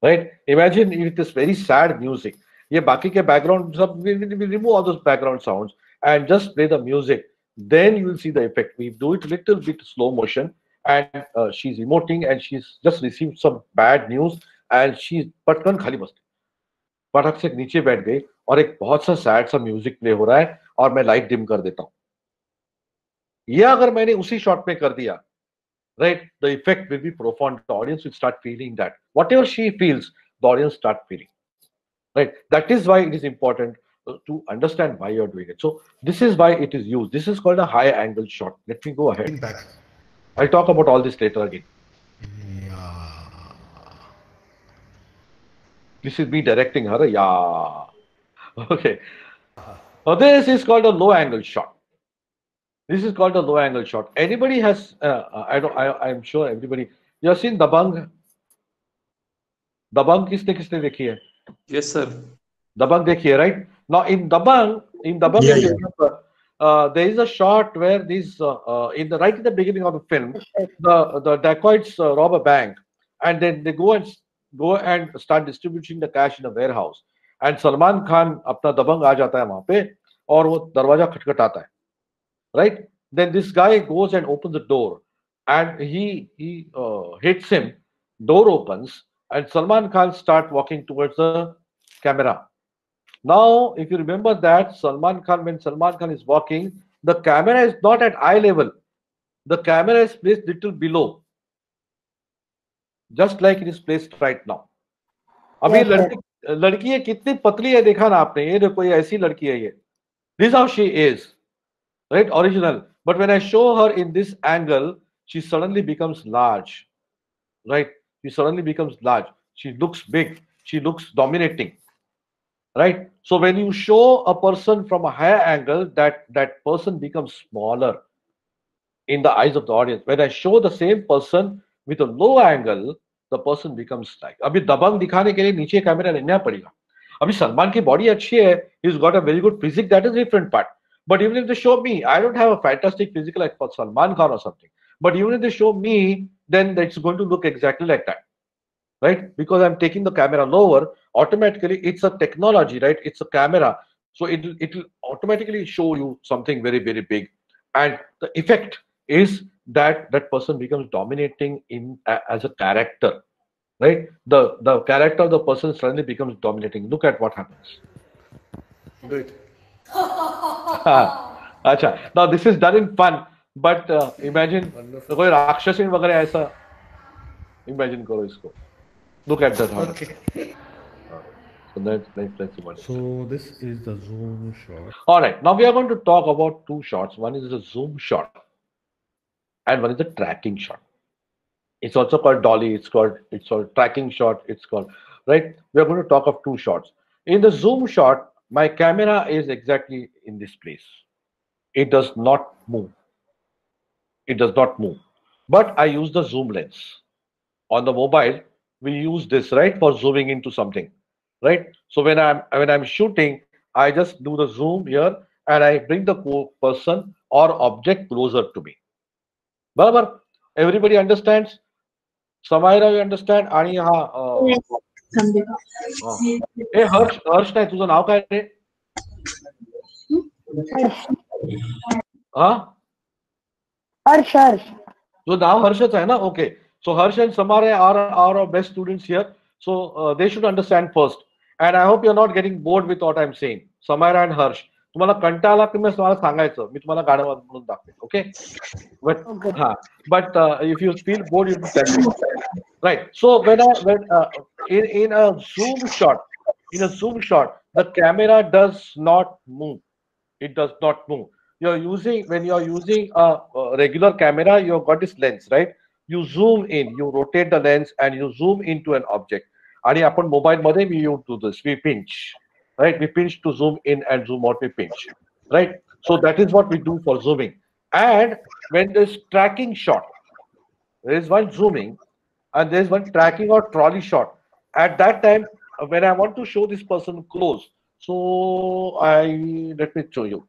Right? Imagine with this very sad music. ये बाकी के background, we remove all those background sounds and just play the music. Then you will see the effect. We do it a little bit slow motion, and she's emoting, and she's just received some bad news, and she's पटकन खाली बस पटक से नीचे बैठ गई और एक बहुत सा सैड सा म्यूजिक प्ले हो रहा है और मैं लाइट डिम कर देता हूं. ये अगर मैंने उसी शॉट में कर दिया, right, the effect will be profound. The audience will start feeling that whatever she feels, the audience start feeling, right? That is why it is important to understand why you're doing it. So this is why it is used. This is called a high angle shot. Let me go ahead.
Back.
I'll talk about all this later again.
Yeah.
This is me directing her. Yeah. Okay. Now this is called a low angle shot. This is called a low angle shot. Anybody has? I'm sure everybody. You have seen Dabangg. Dabangg किसने देखी है?
Yes, sir.
Dabangg देखी है, right? Now in Dabangg, there is a shot where this in the beginning of the film, the dacoits rob a bank, and then they go and start distributing the cash in a warehouse. And Salman Khan अपना दबंग आ जाता है वहां पे और वो दरवाजा खटखटाता है, right? Then this guy goes and opens the door, and he hits him. Door opens, and Salman Khan start walking towards the camera. Now, if you remember that when Salman Khan is walking, the camera is not at eye level. The camera is placed little below, just like it is placed right now. अभी लड़की है कितनी पतली है देखा ना आपने? ये देखो ये ऐसी लड़की है ये. This is how she is, right? Original. But when I show her in this angle, she suddenly becomes large, right? She suddenly becomes large. She looks big. She looks dominating, right? So when you show a person from a higher angle, that person becomes smaller in the eyes of the audience. When I show the same person with a low angle, the person becomes like. अभी दबंग दिखाने के लिए नीचे camera लेना पड़ेगा. अभी सलमान की body अच्छी है, he's got a very good physique, that is a different part. But even if they show me, I don't have a fantastic physique like for Salman Khan or something. But even if they show me, then it's going to look exactly like that, right? Because I'm taking the camera lower, automatically it's a technology, right? It's a camera, so it will automatically show you something very, very big, and the effect is that person becomes dominating as a character, right? The character of the person suddenly becomes dominating. Look at what happens.
Do it.
अच्छा, now this is done in fun, but imagine कोई राक्षसीन वगैरह ऐसा imagine करो इसको. Look at that.
Okay.
So let's see what.
So this is the zoom shot.
All right, now we are going to talk about two shots. One is a zoom shot, and one is a tracking shot. It's also called dolly. It's called tracking shot. It's called, right? We are going to talk of two shots. In the zoom shot, my camera is exactly in this place. It does not move. It does not move. But I use the zoom lens. On the mobile, we use this, right, for zooming into something, right? So when I'm shooting, I just do the zoom here, and I bring the person or object closer to me. बरोबर. Everybody understands? Samaira, you understand? आणि हा ए हर्ष नाही, तुझं नाव काय रे? हा,
Harsh.
तुझं नाव हर्षच आहे ना? Okay. So Harsh and Samara are our best students here. So they should understand first. And I hope you're not getting bored with what I'm saying. Samara and Harsh. तुम्हाला कंटाळा आला की मी तुम्हाला सांगायचं, मी तुम्हाला गाणं म्हणून दाखवेन. Okay. But if you feel bored, you tell me. Right. So when in a zoom shot, the camera does not move. It does not move. When you're using a regular camera, you've got this lens, right? You zoom in, you rotate the lens, and you zoom into an object. आणि आपण mobile मध्ये we do this. We pinch, right? We pinch to zoom in and zoom out. We pinch, right? So that is what we do for zooming. And when there's tracking shot, there is one zooming and there is one tracking or trolley shot. At that time, when I want to show this person close, so let me show you.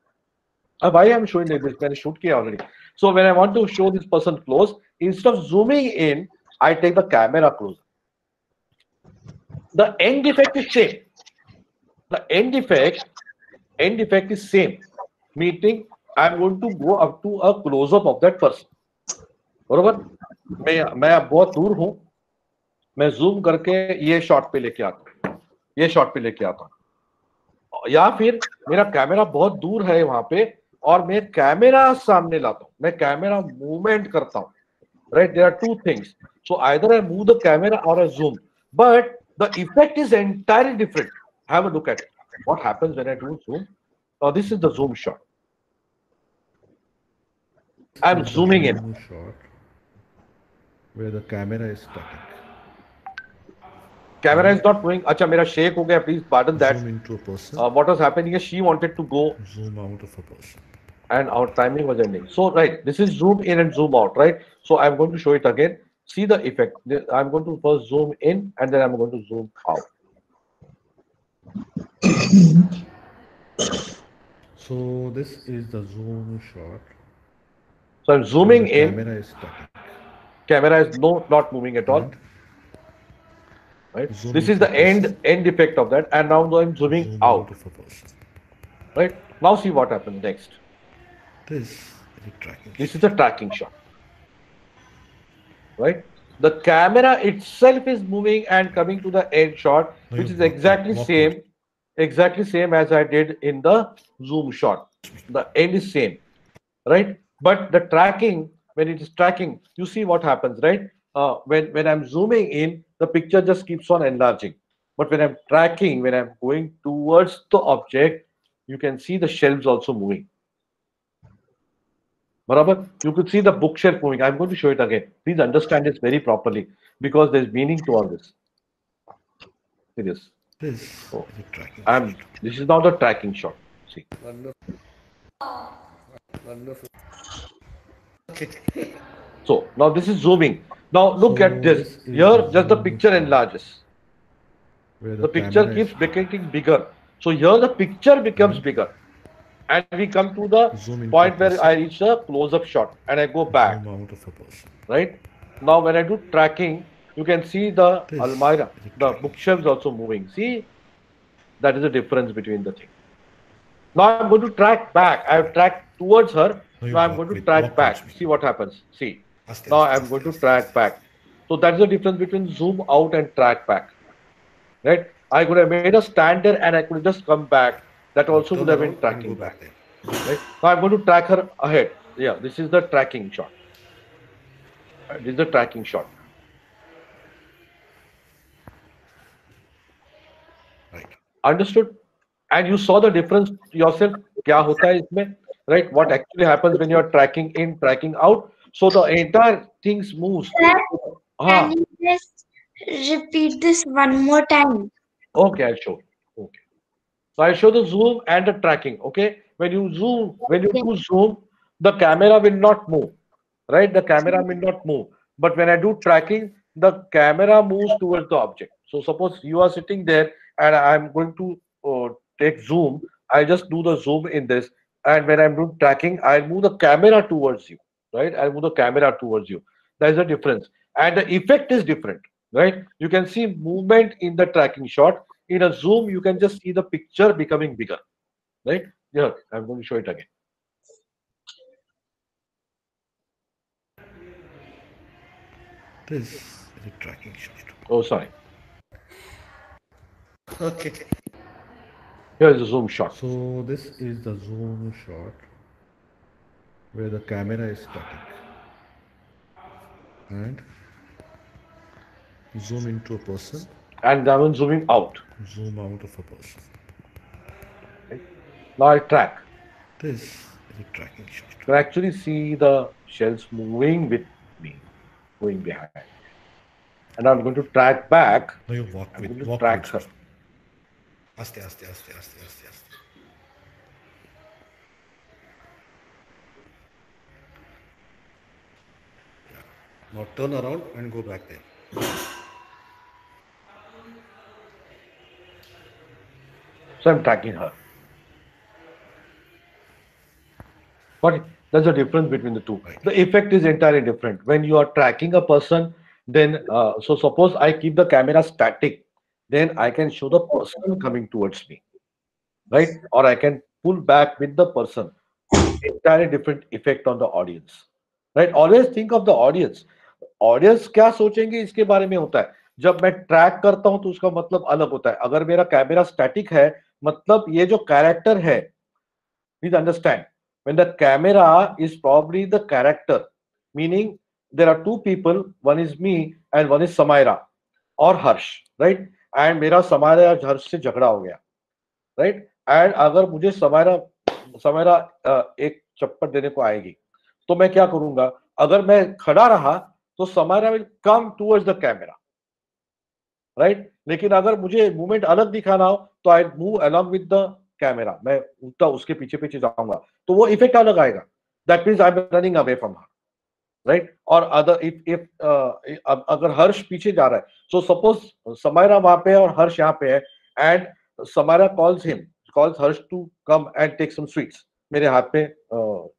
Why I'm showing like this? When I shoot already. So when I want to show this person close, instead of zooming in, I take the camera close. The end effect is same. The end effect is same. Meaning, I'm going to go up to a close-up of that person. बरोबर? मैं बहुत दूर हूं, मैं zoom करके ये shot पे लेके आता हूं, ये शॉट पे लेके आता हूं, या फिर मेरा कैमरा बहुत दूर है वहां पे और मैं कैमरा सामने लाता हूं, मैं कैमरा मूवमेंट करता हूं. Right? There are two things. So either I move the camera or I zoom, but the effect is entirely different. Have a look at it. What happens when I do zoom? This is the zoom shot. I'm zooming in.
Shot where the camera is static.
Camera is not moving. Acha, mera shake ho gaya. Please pardon that.
Zoom into a person.
What was happening is she wanted to go.
Zoom out of a person.
And our timing was ending. So, right, this is zoom in and zoom out, right? So, I'm going to show it again. See the effect. I'm going to first zoom in and then I'm going to zoom out.
So, this is the zoom shot.
So, I'm zooming in.
Camera is static.
Camera is not moving at all. Right? This is the end effect of that. And now I'm zooming out. Right? Now see what happens next. This is a tracking shot. Right? The camera itself is moving and coming to the end shot, which is exactly same as I did in the zoom shot. The end is same. Right? But the tracking, when it is tracking, you see what happens, right? When I'm zooming in, the picture just keeps on enlarging. But when I'm tracking, when I'm going towards the object, you can see the shelves also moving. Barabar? You could see the bookshelf moving. I'm going to show it again. Please understand this very properly because there's meaning to all this. See this. This is now the tracking shot. See. Wonderful. So now this is zooming. Now look at this. Here, just the picture enlarges. The picture keeps becoming bigger. So here the picture becomes bigger. And we come to the point where I reach a close-up shot and I go back. Right? Now when I do tracking, you can see the almirah, the bookshelves also moving. See? That is the difference between the thing. Now I'm going to track back. I have tracked towards her. Now I'm going to track back. See what happens. See. Now I'm going to track back. So that's the difference between zoom out and track back. Right? I could have made a stand there and I could just come back. That also would have been tracking back. Right? Now I'm going to track her ahead. Yeah, this is the tracking shot. This is the tracking shot. Right. Understood? And you saw the difference yourself. Kya hota hai isme? Right? What actually happens when you're tracking in, tracking out? So the entire things moves.
Can you just repeat this one more time?
Okay, I'll show. Okay. So I'll show the zoom and the tracking. Okay. When you zoom, do zoom, the camera will not move. Right? The camera will not move. But when I do tracking, the camera moves towards the object. So suppose you are sitting there and I'm going to take zoom. I just do the zoom in this. And when I'm doing tracking, I'll move the camera towards you. right? I'll move the camera towards you. There's a difference. And the effect is different, right? You can see movement in the tracking shot. In a zoom, you can just see the picture becoming bigger, right? Yeah, I'm going to show it again.
This is a tracking shot.
Oh, sorry.
Okay.
Here is a zoom shot.
So this is the zoom shot where the camera is static. And zoom into a person,
And I'm zooming out.
zoom out of a person.
Now I track.
This is a tracking shot.
You can actually see the shells moving with me, going behind. And I'm going to track back.
Now you walk
I'm
with,
going to
walk
track
with
her.
her. Aste, aste, aste, aste, aste, aste. Yeah. Now turn around and go back there.
So I'm tracking her. But there's a difference between the two.
Right.
The effect is entirely different. When you are tracking a person, then so suppose I keep the camera static, then I can show the person coming towards me, right? Or I can pull back with the person. Entirely different effect on the audience, right? Always think of the audience. Audience क्या सोचेंगे इसके बारे में होता है. जब मैं track करता हूं तो उसका मतलब अलग होता है. अगर मेरा कैमरा स्टैटिक है, मतलब ये जो कैरेक्टर है, please understand, when the camera is probably the character, meaning there are two people, one is me and one is Samaira or Harsh, right? And मेरा समायरा या हर्ष से झगड़ा हो गया, right? And अगर मुझे समायरा एक चप्पट देने को आएगी, तो मैं क्या करूंगा? अगर मैं खड़ा रहा तो Samaira will come towards the camera, right? लेकिन अगर मुझे मूवमेंट अलग दिखाना हो तो I move along with the camera, मैं उल्टा उसके पीछे पीछे जाऊंगा, तो वो इफेक्ट अलग आएगा. That means I'm running away from her, right? और अदर if अगर हर्ष पीछे जा रहा है, so suppose समायरा वहां पे है और हर्ष यहाँ पे है, and Samaira calls Harsh to come and take some sweets. मेरे हाथ पे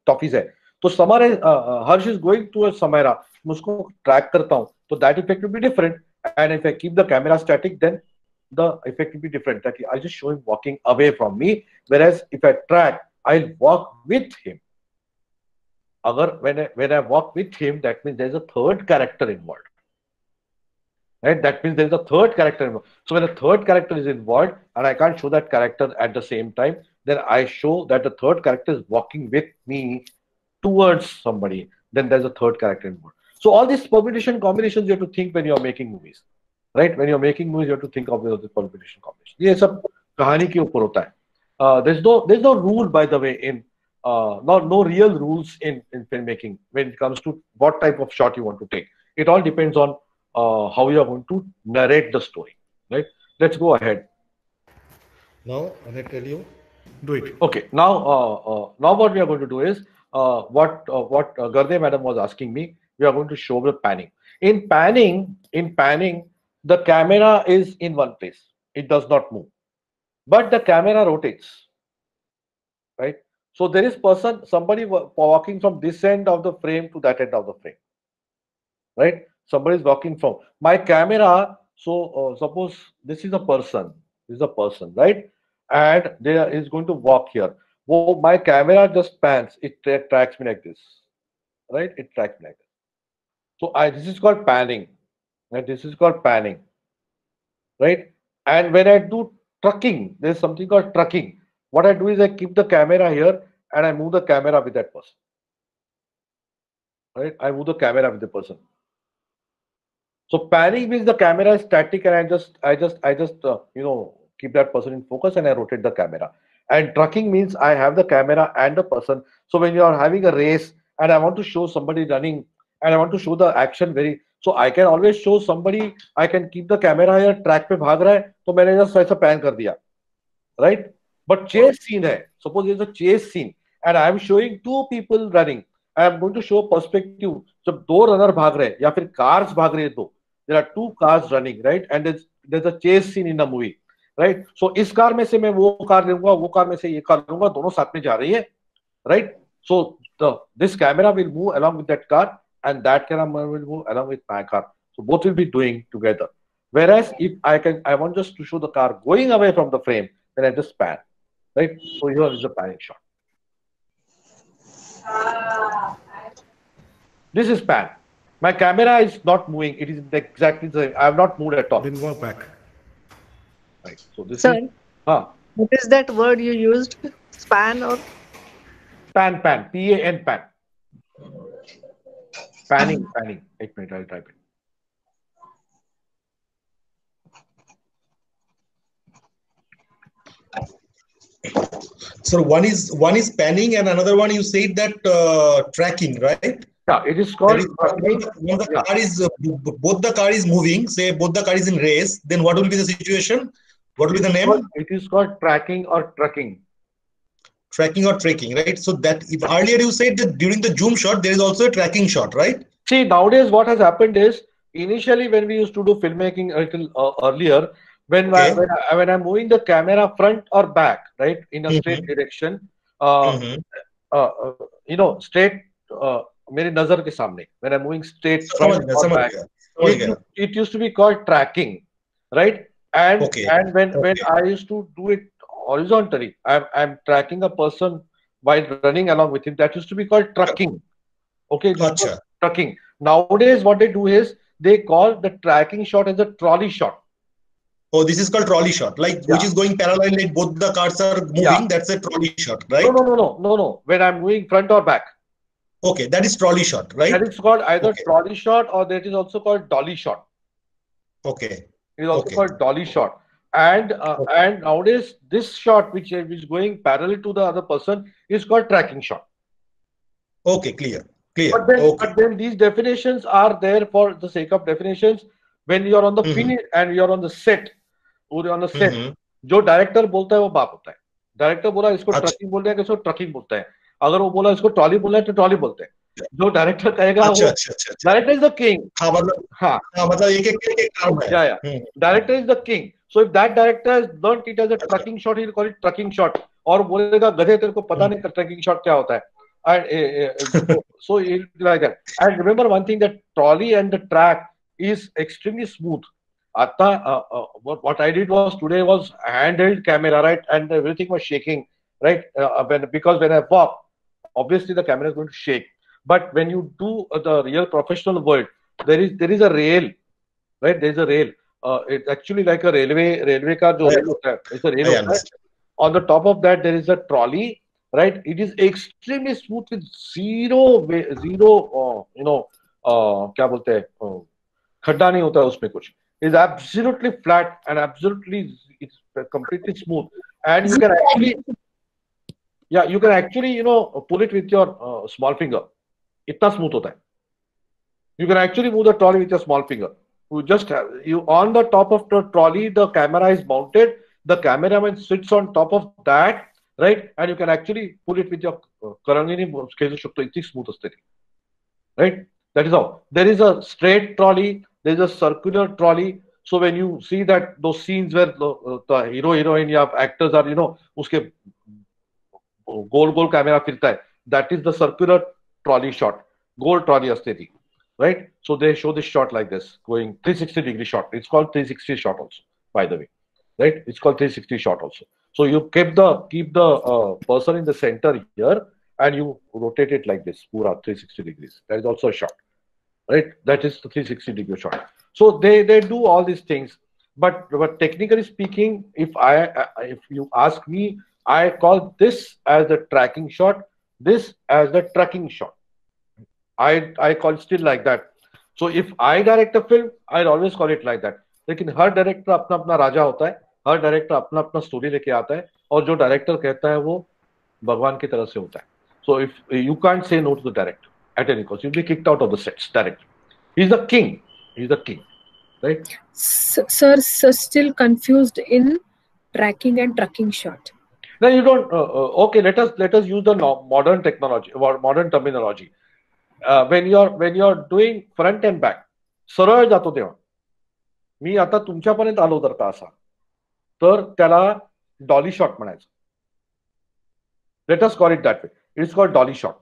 टॉफीज है, तो Samaira Harsh is going towards Samaira, मैं उसको ट्रैक करता हूँ, तो that effect will be different. And if I keep the camera static, then the effect will be different. That I just show him walking away from me, whereas if I track, I'll walk with him. Agar when I walk with him, that means there's a third character involved. Right? That means there's a third character involved. So when a third character is involved and I can't show that character at the same time, then I show that the third character is walking with me towards somebody. Then there's a third character involved. So all these permutation combinations you have to think when you're making movies. Right? When you're making movies, you have to think of the permutation combination. ये सब कहानी के ऊपर होता है. There's no rule, by the way, in no real rules in filmmaking when it comes to what type of shot you want to take. It all depends on how you are going to narrate the story, right? Let's go ahead.
Now, when I tell you, do it.
Okay. Now what we are going to do is what Garde madam was asking me. We are going to show the panning. In panning, the camera is in one place. It does not move, but the camera rotates, right? So there is somebody walking from this end of the frame to that end of the frame, right? Somebody is walking from my camera. So suppose this is a person, right? And there is going to walk here. Well, my camera just pans. It tracks me like this, right? It tracks me like this. So this is called panning. Right? This is called panning, right? And when I do trucking, there's something called trucking. What I do is I keep the camera here and I move the camera with that person, right? I move the camera with the person. So panning means the camera is static and I just keep that person in focus and I rotate the camera. And trucking means I have the camera and the person. So when you are having a race and I want to show somebody running and I want to show the action so I can always show somebody. I can keep the camera here, track पे भाग रहा है, तो मैंने just ऐसा pan कर दिया, right? But chase scene है. Suppose there's a chase scene and I am showing two people running. I am going to show perspective. जब दो runner भाग रहे हैं या फिर cars भाग रहे हैं तो there are two cars running, right? And there's a chase scene in the movie, right? So इस कार में से मैं वो कार लूंगा, वो कार में से ये कार लूंगा, दोनों साथ में जा रही है, right? So this camera will move along with that car, and that camera will move along with my car. So both will be doing together. Whereas if I want just to show the car going away from the frame, then I just pan, right? So here is the panning shot. This is pan. My camera is not moving. It is exactly the same. I have not moved at all.
Didn't go back.
Right. So this
Sir,
is
what is that word you used? Span or?
pan, P-A-N, pan. Panning. 1 minute, I'll type it.
So one is panning and another one you said that tracking, right?
Yeah, it is called.
When the car is both the car is moving, say both the car is in race, then what will be the situation? What will be the name?
It is called tracking or trucking.
Tracking or tracking, right? So that if earlier you said that during the zoom shot there is also a tracking shot, right?
See, nowadays what has happened is initially when we used to do filmmaking a little earlier, when I'm moving the camera front or back, right, in a straight direction, straight. मेरी नजर के सामने, when I'm moving straight front or back, it used to be called tracking, right? And when I used to do it horizontally, I'm tracking a person while running along with him. That used to be called trucking. Okay, trucking. Nowadays, what they do is they call the tracking shot as a trolley shot.
Oh, this is called trolley shot, like which is going parallel, like both the cars are moving. That's a trolley shot, right?
No. When I'm moving front or back.
Okay, that is trolley shot, right?
That is called either trolley shot or that is also called dolly shot.
Okay.
It is also called dolly shot. And nowadays this shot which is going parallel to the other person is called tracking shot.
Okay, clear.
But then these definitions are there for the sake of definitions. When you are on the finish and you are on the set, जो director बोलता है वो बाप होता है. Director बोला इसको trucking बोल रहे हैं, इसको ट्रकिंग बोलता है. अगर वो बोला इसको ट्रॉली बोलना है तो ट्रॉली बोलते हैं. जो डायरेक्टर कहेगा डायरेक्टर इज द किंग.
मतलब एक काम है.
Director is the king. So if that director has learnt it as a trucking shot, he'll call it trucking shot. और बोलेगा गधे तेरे को पता नहीं ट्रकिंग शॉट क्या होता है. And so he'll be like that. And remember one thing, that trolley and the track is extremely smooth. What I did was today was handheld camera, right, and everything was shaking, right, because when I pop, obviously the camera is going to shake. But when you do the real professional world, there is a rail, right? There is a rail. It's actually like a railway car. It's a rail. On the top of that, there is a trolley, right? It is extremely smooth with zero, क्या बोलते हैं, खड्डा नहीं होता है उसमें कुछ. It's absolutely flat and it's completely smooth, and you can actually pull it with your small finger. इतना smooth होता है. You can actually move the trolley with your small finger. You on the top of the trolley, the camera is mounted. The cameraman sits on top of that, right? And you can actually pull it with your it's smooth, right? That is how. There is a straight trolley. There is a circular trolley. So when you see that those scenes where the hero, heroine, या actors are, उसके गोल camera फिरता है, that is the circular trolley shot. Goal trolley astheti, right? So they show this shot like this, going 360-degree shot. It's called 360 shot also, by the way, right? It's called 360 shot also. So you keep the person in the center here, and you rotate it like this, pura 360 degrees. That is also a shot, right? That is the 360-degree shot. So they do all these things, but technically speaking, if you ask me, I call this as the tracking shot, this as the trucking shot. I call it still like that. So if I direct a film, I'll always call it like that. लेकिन हर director अपना अपना राजा होता है, हर director अपना अपना story लेके आता है, और जो डायरेक्टर कहता है वो भगवान की तरह से होता है. So if you can't say no to the director at any cost, you'll be kicked out of the sets directly. He's the king. He's the king, right?
Sir, still confused in tracking and trucking shot.
No, you don't. Okay, let us use the modern technology or modern terminology. When you're doing front and back, सरळ जातो तेव्हा मी आता तुमच्यापर्यंत आलो तर का असा, तर त्याला डॉली शॉट म्हणायचं. Let us call it that way. It's called dolly shot.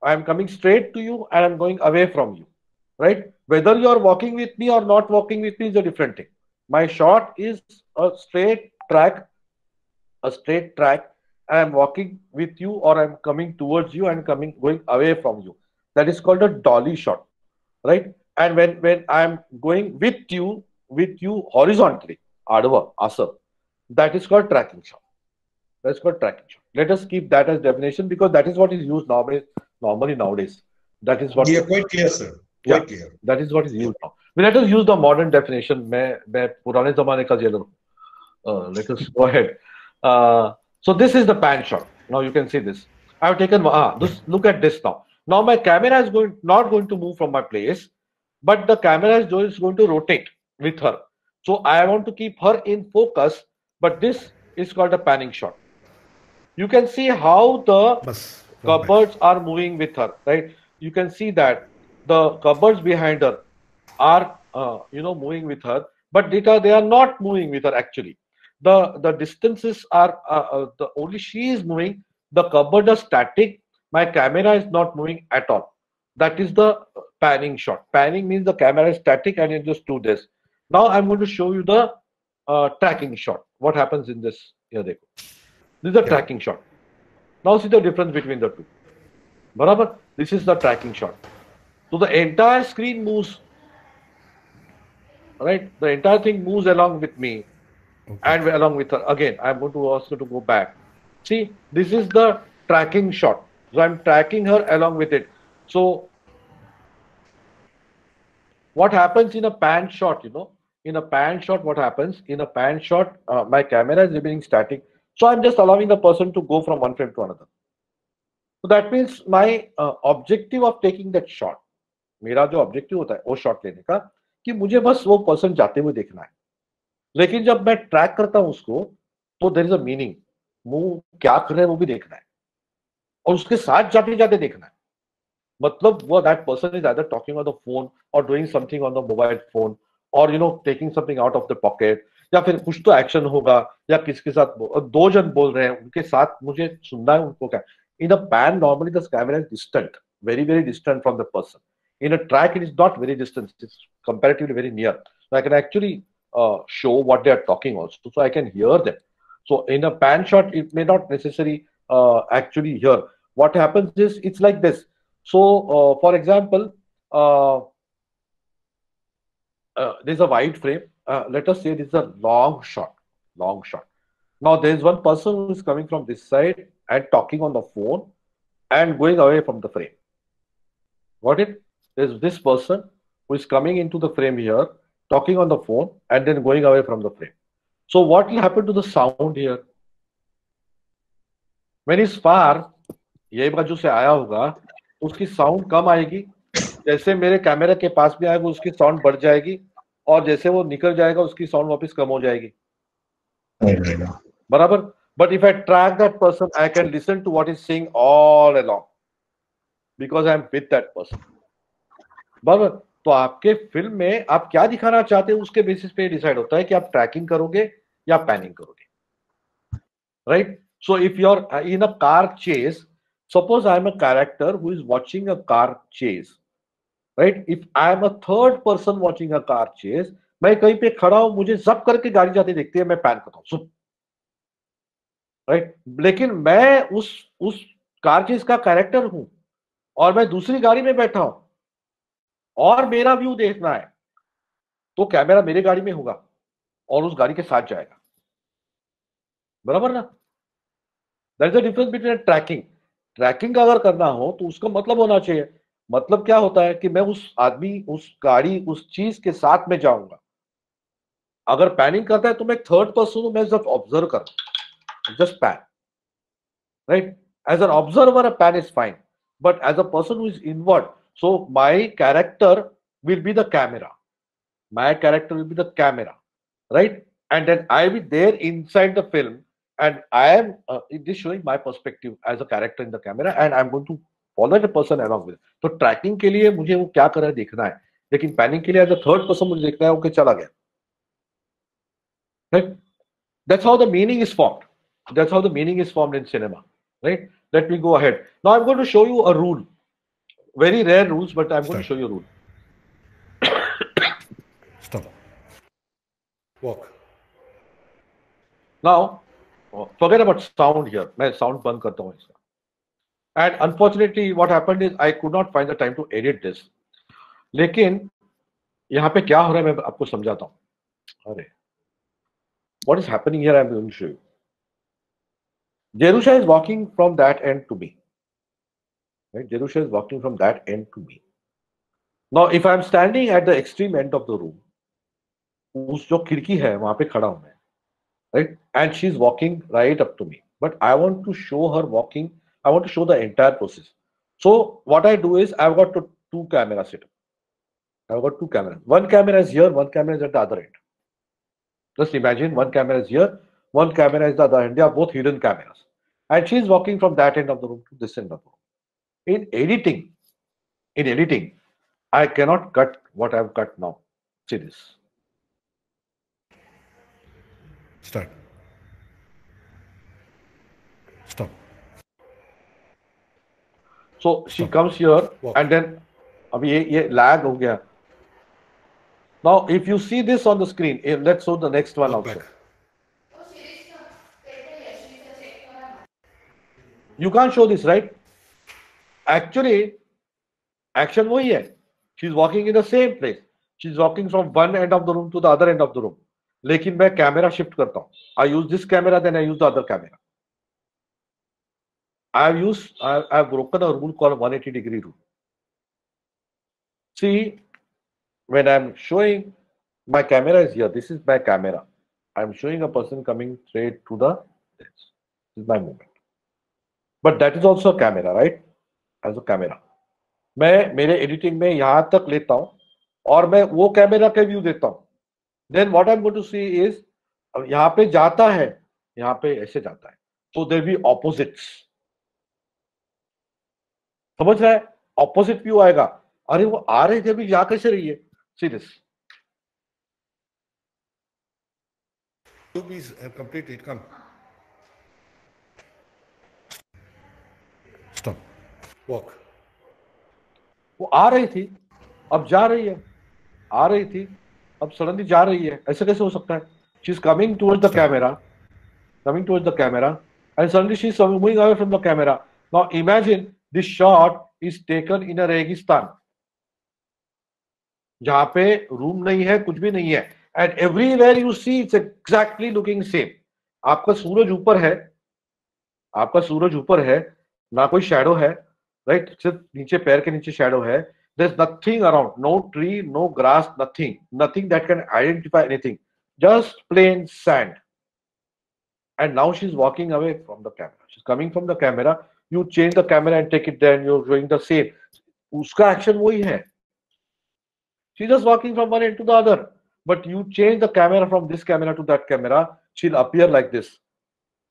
I'm coming straight to you and I'm going away from you, right? Whether you are walking with me or not walking with me is a different thing. My shot is a straight track, and I'm walking with you or I'm coming towards you and going away from you. That is called a dolly shot, right? And when I'm going with you horizontally, adava, asa, that is called tracking shot. That's called tracking shot. Let us keep that as definition because that is what is used normally nowadays. That is what.
Yeah, quite clear, sir. Quite clear.
That is what is used now. Let us use the modern definition. मैं पुराने ज़माने का jailer हूँ. Let us go ahead. So this is the pan shot. Now you can see this. I have taken. Look at this now. Now my camera is not going to move from my place, but the camera is going to rotate with her. So I want to keep her in focus, but this is called a panning shot. You can see how the cupboards are moving with her, right? You can see that the cupboards behind her are, moving with her, but they are not moving with her actually. The distances are only she is moving. The cupboard is static. My camera is not moving at all. That is the panning shot. Panning means the camera is static and you just do this. Now I'm going to show you the tracking shot. What happens in this? Here they go. This is the tracking shot. Now see the difference between the two. Barabar? This is the tracking shot. So the entire screen moves, right? The entire thing moves along with me and along with her. Again, I'm going to ask her to go back. See, this is the tracking shot. So I'm tracking her along with it. So what happens in a pan shot, in a pan shot, what happens? In a pan shot, my camera is remaining static. So I'm just allowing the person to go from one frame to another. So that means my objective of taking that shot, मेरा जो objective होता है वो shot लेने का कि मुझे बस वो person जाते हुए देखना है. लेकिन जब मैं track करता हूँ उसको तो there is a meaning. वो क्या कर रहे हैं वो भी देखना है और उसके साथ जाते जाते देखना है. मतलब वो that person is either talking on the phone or doing something on the mobile phone or taking something out of the pocket. या फिर कुछ तो एक्शन होगा या किसके साथ दो जन बोल रहे हैं उनके साथ मुझे सुनना है उनको क्या. In a pan, normally the camera is distant, very, very distant from the person. In a track, it is not very distant. It's comparatively very near. So I can actually show what they are talking also. So I can hear them. So in a pan shot, it may not necessarily actually hear. What happens is, it's like this. So for example, there's a wide frame. Let us say this is a long shot. Now there is one person who is coming from this side and talking on the phone and going away from the frame. Got it? There's this person who is coming into the frame here, talking on the phone and then going away from the frame. So what will happen to the sound here? When it's far, ये बाजू से आया होगा, उसकी sound कम आएगी. जैसे मेरे camera के पास भी आएगा, उसकी sound बढ़ जाएगी और जैसे वो निकल जाएगा, उसकी sound वापस कम हो जाएगी. बराबर? But if I track that person, I can listen to what he's saying all along because I'm with that person. बराबर? तो आपके फिल्म में आप क्या दिखाना चाहते हैं उसके बेसिस पे डिसाइड होता है कि आप ट्रैकिंग करोगे या पैनिंग करोगे. Right? So if you're in a car chase, suppose I'm a character who is watching a car chase. Right? If I'm a third person watching a car chase, मैं कहीं पे खड़ा हूं, मुझे जब करके गाड़ी जाती दिखती है, मैं पैन करता हूं. राइट? लेकिन मैं उस कार चेस का कैरेक्टर हूं और मैं दूसरी गाड़ी में बैठा हूं और मेरा व्यू देखना है तो कैमरा मेरे गाड़ी में होगा और उस गाड़ी के साथ जाएगा. बराबर ना? That is the difference between tracking. Tracking अगर करना हो तो उसका मतलब होना चाहिए. मतलब क्या होता है कि मैं उस आदमी, उस गाड़ी, उस चीज के साथ में जाऊंगा. अगर पैनिंग करता है तो मैं थर्ड पर्सन हूं, मैं सिर्फ ऑब्जर्व कर just pan, right? As an observer, a pan is fine, but as a person who is inward, so my character will be the camera. My character will be the camera, right? And then I will be there inside the film, and I am it is showing my perspective as a character in the camera, and I'm going to follow the person along with it. So tracking के लिए मुझे वो क्या कर रहा है देखना है, लेकिन panning के लिए as a third person मुझे देखना है, ओके चला गया. Right? That's how the meaning is formed. That's how the meaning is formed in cinema, right? Let me go ahead. Now I'm going to show you a rule. very rare rules, but I'm going to
Start.
show you a rule.
Stop. Walk.
Now, forget about sound here. मैं sound बंद करता हूँ इसका. And unfortunately, what happened is I could not find the time to edit this. लेकिन यहाँ पे क्या हो रहा है मैं आपको समझाता हूँ. अरे, what is happening here? I'm going to show you. Jerusha is walking from that end to me. Right? Jerusha is walking from that end to me. Now, if I'm standing at the extreme end of the room, उस जो खिड़की है वहां पे खड़ा हूं मैं, right? And she's walking right up to me. But I want to show her walking. I want to show the entire process. So what I do is I've got two cameras set up. I've got two cameras. One camera is here, one camera is at the other end. Just imagine one camera is here, one camera is the other end. They are both hidden cameras. And she's walking from that end of the room to this end of the room. In editing, I cannot cut what I've cut now. See this.
Start. Stop.
So she comes here and then अभी ये lag हो गया. Now if you see this on the screen, let's show the next one also. You can't show this, right? Actually, action वही है. She's walking in the same place. She's walking from one end of the room to the other end of the room. लेकिन मैं camera shift करता हूँ. I use this camera, then I use the other camera. I've broken a rule called 180-degree rule. See, when I'm showing, my camera is here. This is my camera. I'm showing a person coming straight to this. This is my movement. But that is also a camera, right? As a camera. मैं मेरे editing में यहां तक लेता हूं और मैं वो कैमरा का व्यू देता हूं. Then what I'm going to see is यहाँ पे जाता है, यहाँ पे ऐसे जाता है. So there will be opposites. समझ रहा है? Opposite व्यू आएगा. अरे वो आ रहे थे अभी जा कैसे रही है? See this.
Please complete it. Come. Stop. Walk.
वो आ रही थी, अब जा रही है. आ रही थी, अब सडनली जा रही है. ऐसे कैसे हो सकता है? She is coming towards the camera, and suddenly she is moving away from the camera. Now imagine this shot is taken in a रेगिस्तान, जहां पे रूम नहीं है, कुछ भी नहीं है. And everywhere you see it's exactly looking same. आपका सूरज ऊपर है, ना कोई शैडो है, राइट? सिर्फ नीचे पैर के नीचे शैडो है. There's nothing around, no tree, no grass, nothing that can identify anything, just plain sand. And now she's walking away from the camera. She's coming from the camera. You change the camera and take it there, and you're showing the same. उसका action वही है. She's just walking from one end to the other. But you change the camera from this camera to that camera, she'll appear like this.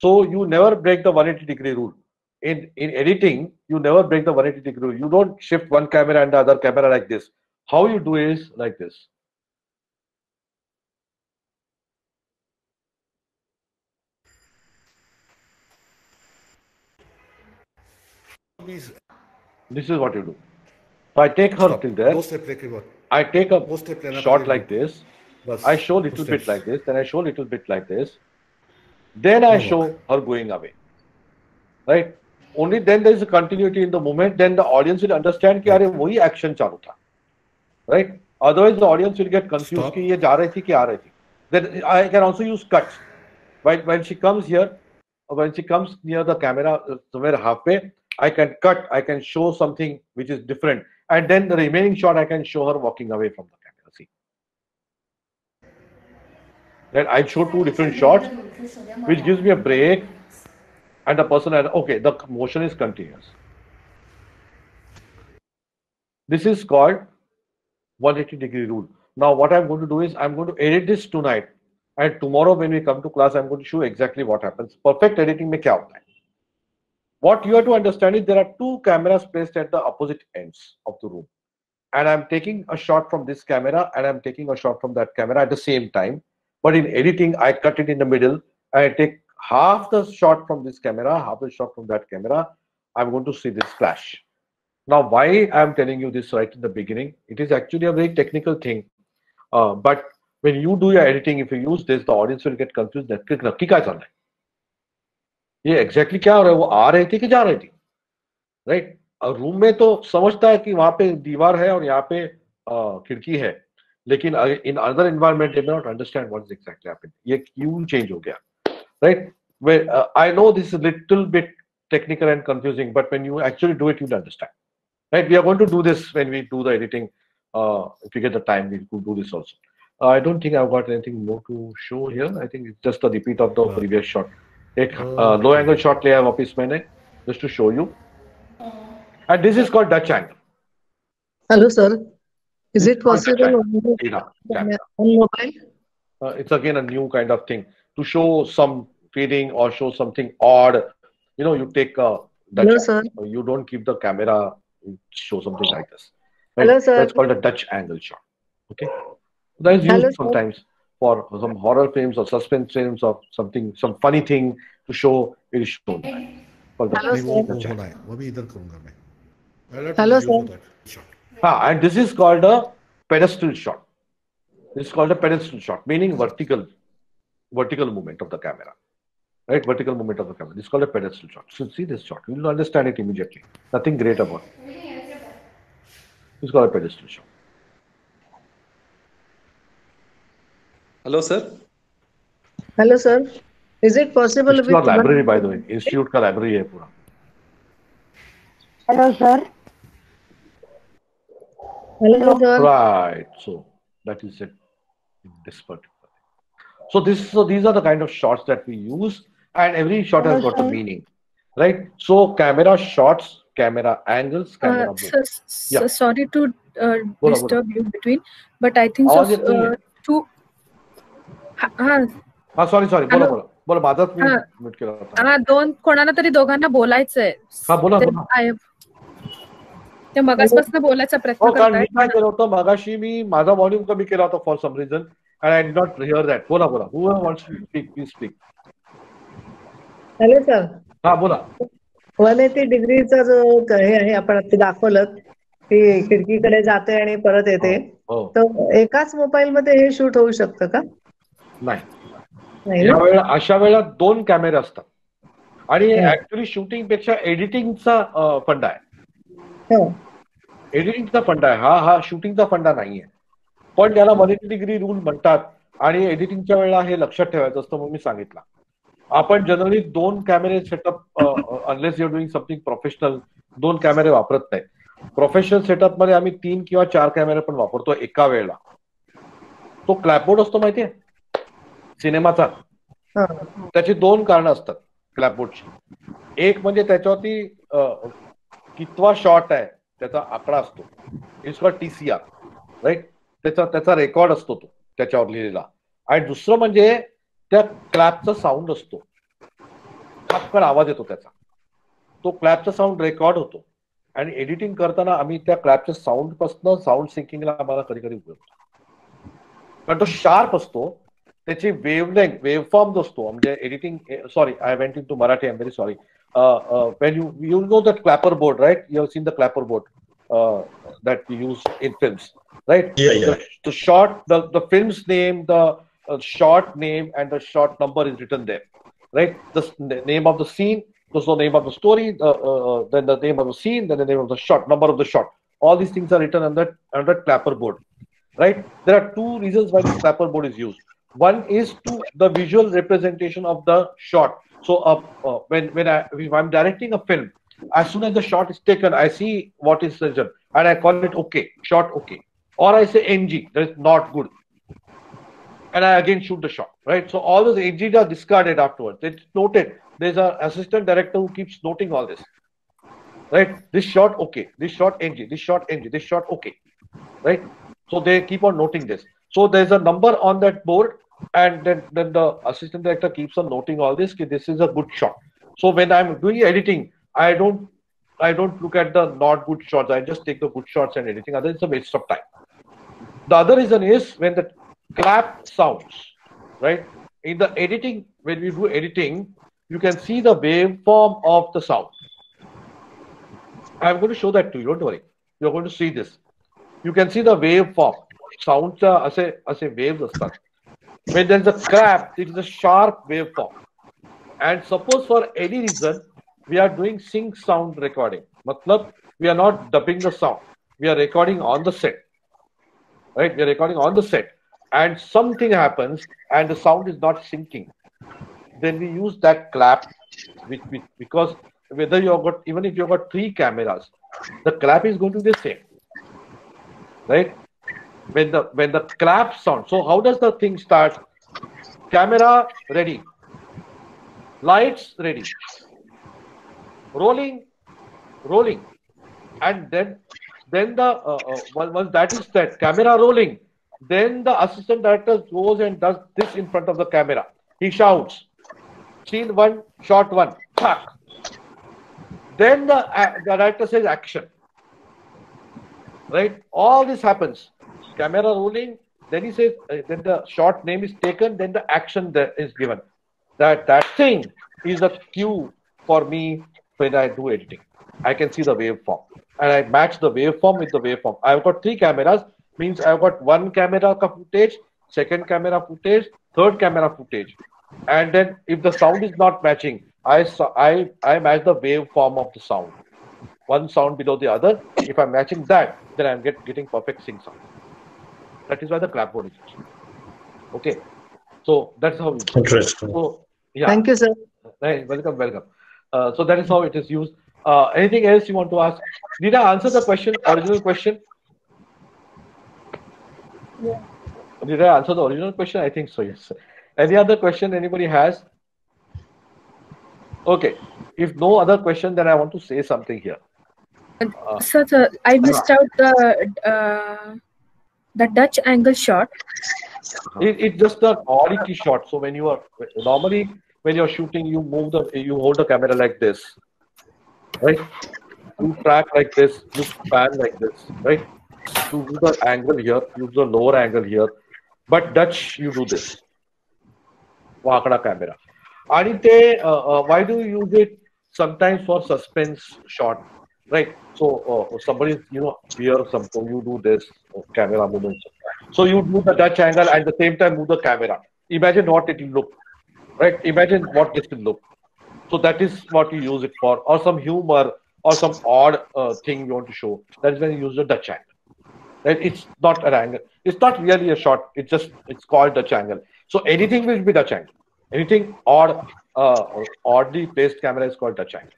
So you never break the 180-degree rule. In editing, you never break the 180-degree rule. You don't shift one camera and the other camera like this. How you do is like this. This is what you do. So I take her till there. I take a shot like this. I show a little bit like this. Then I show a little bit like this. Then I show her going away. Right? Only then there is a continuity in the movement. Then the audience will understand कि अरे वही action चालू था. Right? Otherwise the audience will get confused कि ये जा रही थी कि आ रही थी. Then I can also use cuts. When she comes here, or when she comes near the camera, somewhere halfway, I can cut. I can show something which is different, and then the remaining shot I can show her walking away from the camera. See. Then I show two different shots, which gives me a break. And the person, okay, the motion is continuous. This is called 180-degree rule. Now, what I'm going to do is I'm going to edit this tonight, and tomorrow when we come to class, I'm going to show exactly what happens. Perfect editing में क्या होता है? What you have to understand is there are two cameras placed at the opposite ends of the room, and I'm taking a shot from this camera and I'm taking a shot from that camera at the same time. But in editing, I cut it in the middle. I take half the shot from this camera, half the shot from that camera. I'm going to see this flash. Now, why I'm telling you this right in the beginning, it is actually a very technical thing. But when you do your editing, if you use this, the audience will get confused. नक्की क्या चल रहा है? ये exactly क्या हो रहा है? वो आ रही थी कि जा रही थी? Right? रूम में तो समझता है कि वहां पे दीवार है और यहाँ पे खिड़की है, लेकिन in other environment they may not understand what is exactly happening. ये क्यों change हो गया? Right? Where I know this is a little bit technical and confusing, but when you actually do it, you'll understand. Right? We are going to do this when we do the editing. If we get the time, we could do this also. I don't think I've got anything more to show here. I think it's just a repeat of the previous shot. एक low angle shot लिया है वापस मैंने just to show you. And this is called Dutch angle.
Hello, sir. Is it possible on mobile?
It's again a new kind of thing to show some feeling or show something odd. You know, you take a Dutch
Hello,
angle.
sir.
You don't keep the camera, you show something like this. Right?
Hello, sir.
That's called a Dutch angle shot. Okay. That is used
Hello, sir.
sometimes for some horror films or suspense films or something, some funny thing to show it is shown. For the
Hello,
नहीं वो
sir.
होना है, वो भी इधर करूंगा मैं. I'll have to
Hello,
use
sir.
that shot.
And this is called a pedestal shot. This is called a pedestal shot, meaning vertical movement of the camera. Right? Vertical movement of the camera. This is called a pedestal shot. So see this shot. You will understand it immediately. Nothing great about it. This is called a pedestal shot.
Hello, sir.
Hello, sir. Is it possible
It's your
with
library, by the way. Institute का library है पूरा.
Hello, sir.
Hello, sir.
Right. So that is it. This particular thing. So these are the kind of shots that we use, and every shot has got a meaning, right? So camera shots, camera angles, camera move. Yeah.
Sorry to
बोलो.
disturb you between, but I think
आवाज
so.
येत नाहीये.
Two.
हाँ sorry बोला माझाच मी mute केला होता.
दोन कोणाला तरी दोघांना बोलायचंय.
हा बोला.
ते मगासपासून बोलायचा प्रयत्न
कारण मी
करतायत.
काय केलं होतं मगाशी मी माझा व्हॉल्यूम कमी केला होता for some reason and I did not hear that. बोला. Whoever wants to speak, please speak.
Hello, sir.
हा बोला.
180 डिग्रीचा जो हे आहे आपण ते दाखवलं की खिडकीकडे जाते आणि परत येते,
हो.
तर एकाच मोबाईल मध्ये हे शूट होऊ शकतं का?
नाही.
नाही ना?
अशा वेळेला दोन कॅमेरे असतात आणि ऍक्च्युली शूटिंग पेक्षा एडिटिंगचा फंडा आहे. एडिटिंगचा फंडा आहे हा शूटिंगचा फंडा नाहीये. पण त्याला 180 डिग्री रूल म्हणतात आणि एडिटिंगच्या वेळेला हे लक्षात ठेवायचं असतं म्हणून मी सांगितलं. आपण जनरली दोन कॅमेरे setup unless you are doing something professional दोन कॅमेरे वापरत नाही. प्रोफेशनल सेटअप मध्ये आम्ही 3 किंवा 4 कॅमेरे पण वापरतो एका वेळेला. तो क्लॅपबोर्ड असतो माहितीये सिनेमाचा, त्याची दोन कारणं असतात क्लॅपबोर्डची. एक म्हणजे त्याच्यावरती कितवा शॉट आहे त्याचा आकडा असतो, इट्स कॉल्ड TCR, राईट. त्याचा रेकॉर्ड असतो तो त्याच्यावर लिहिलेला. आणि दुसरं म्हणजे त्या क्लॅपचा साऊंड असतो, खापकन आवाज येतो त्याचा. तो क्लॅपचा साऊंड रेकॉर्ड होतो आणि एडिटिंग करताना आम्ही त्या क्लॅपच्या साऊंड पासून साऊंड सिंकिंगला आम्हाला कधी कधी उपयोग होतो. कारण तो शार्प असतो, त्याची वेवलेंथ वेवफॉर्म जो असतो म्हणजे editing sorry I went in to Marathi, I am very sorry. when you know that clapper board, right? You have seen the clapper board that we use in films, right?
Yeah.
The shot, the film's name, the shot name, and the shot number is written there, right? The name of the scene, the name of the story, then the name of the scene, then the name of the shot, number of the shot. All these things are written on that clapper board, right? There are two reasons why this clapper board is used. One is to the visual representation of the shot. So when I'm directing a film, as soon as the shot is taken, I see what is written and I call it okay, shot okay, or I say NG, that is not good, and I again shoot the shot, right? So all those NGs are discarded afterwards. It's noted. There's an assistant director who keeps noting all this, right? This shot okay, this shot NG, this shot NG, this shot okay, right? So they keep on noting this. So there's a number on that board. And then the assistant director keeps on noting all this. This is a good shot. So when I'm doing editing, I don't look at the not good shots. I just take the good shots and editing. Otherwise, it's a waste of time. The other reason is when the clap sounds, right? In the editing, when we do editing, you can see the waveform of the sound. I'm going to show that to you. Don't worry. You're going to see this. You can see the waveform. Sounds as a waves start. When there's a clap, it is a sharp waveform. And suppose for any reason we are doing sync sound recording. Matlab, we are not dubbing the sound. We are recording on the set. Right? We are recording on the set. And something happens and the sound is not syncing. Then we use that clap because whether you've got, even if you've got 3 cameras, the clap is going to be the same. Right? When the clap sound, so how does the thing start? Camera ready, lights ready, rolling, and then the once that is set, camera rolling, then the assistant director goes and does this in front of the camera. He shouts, scene 1, shot 1, then the director says action. Right? All this happens. Camera rolling, then he says, then the shot name is taken, then the action that is given. That thing is a cue for me when I do editing. I can see the waveform and I match the waveform with the waveform. I've got 3 cameras, means I've got 1 camera footage, 2nd camera footage, 3rd camera footage. And then if the sound is not matching, I match the waveform of the sound. One sound below the other. If I'm matching that, then I'm getting perfect sync sound. That is why the clapboard is used. Okay. So that's how we do it.
Interesting.
So, yeah.
Thank you, sir.
Hey, welcome. So that is how it is used. Anything else you want to ask? Did I answer the question, original question?
Yeah.
Did I answer the original question? I think so, yes. Any other question anybody has? Okay. If no other question, then I want to say something here.
Sir, I missed out the Dutch angle shot.
It's just an oddity shot. So when you are normally when you're shooting, you hold the camera like this, right? You track like this, you pan like this, right? You do the angle here, you do the lower angle here, but Dutch you do this. Wakada camera. And why do you use it sometimes for suspense shot, right? So somebody here, something you do this camera movements. So you do the Dutch angle and at the same time move the camera. Imagine what it will look, right? Imagine what this will look. So that is what you use it for, or some humor or some odd thing you want to show. That is when you use the Dutch angle. Right? It's not an angle. It's not really a shot. It's called Dutch angle. So anything will be Dutch angle. Anything odd, oddly placed camera is called Dutch angle.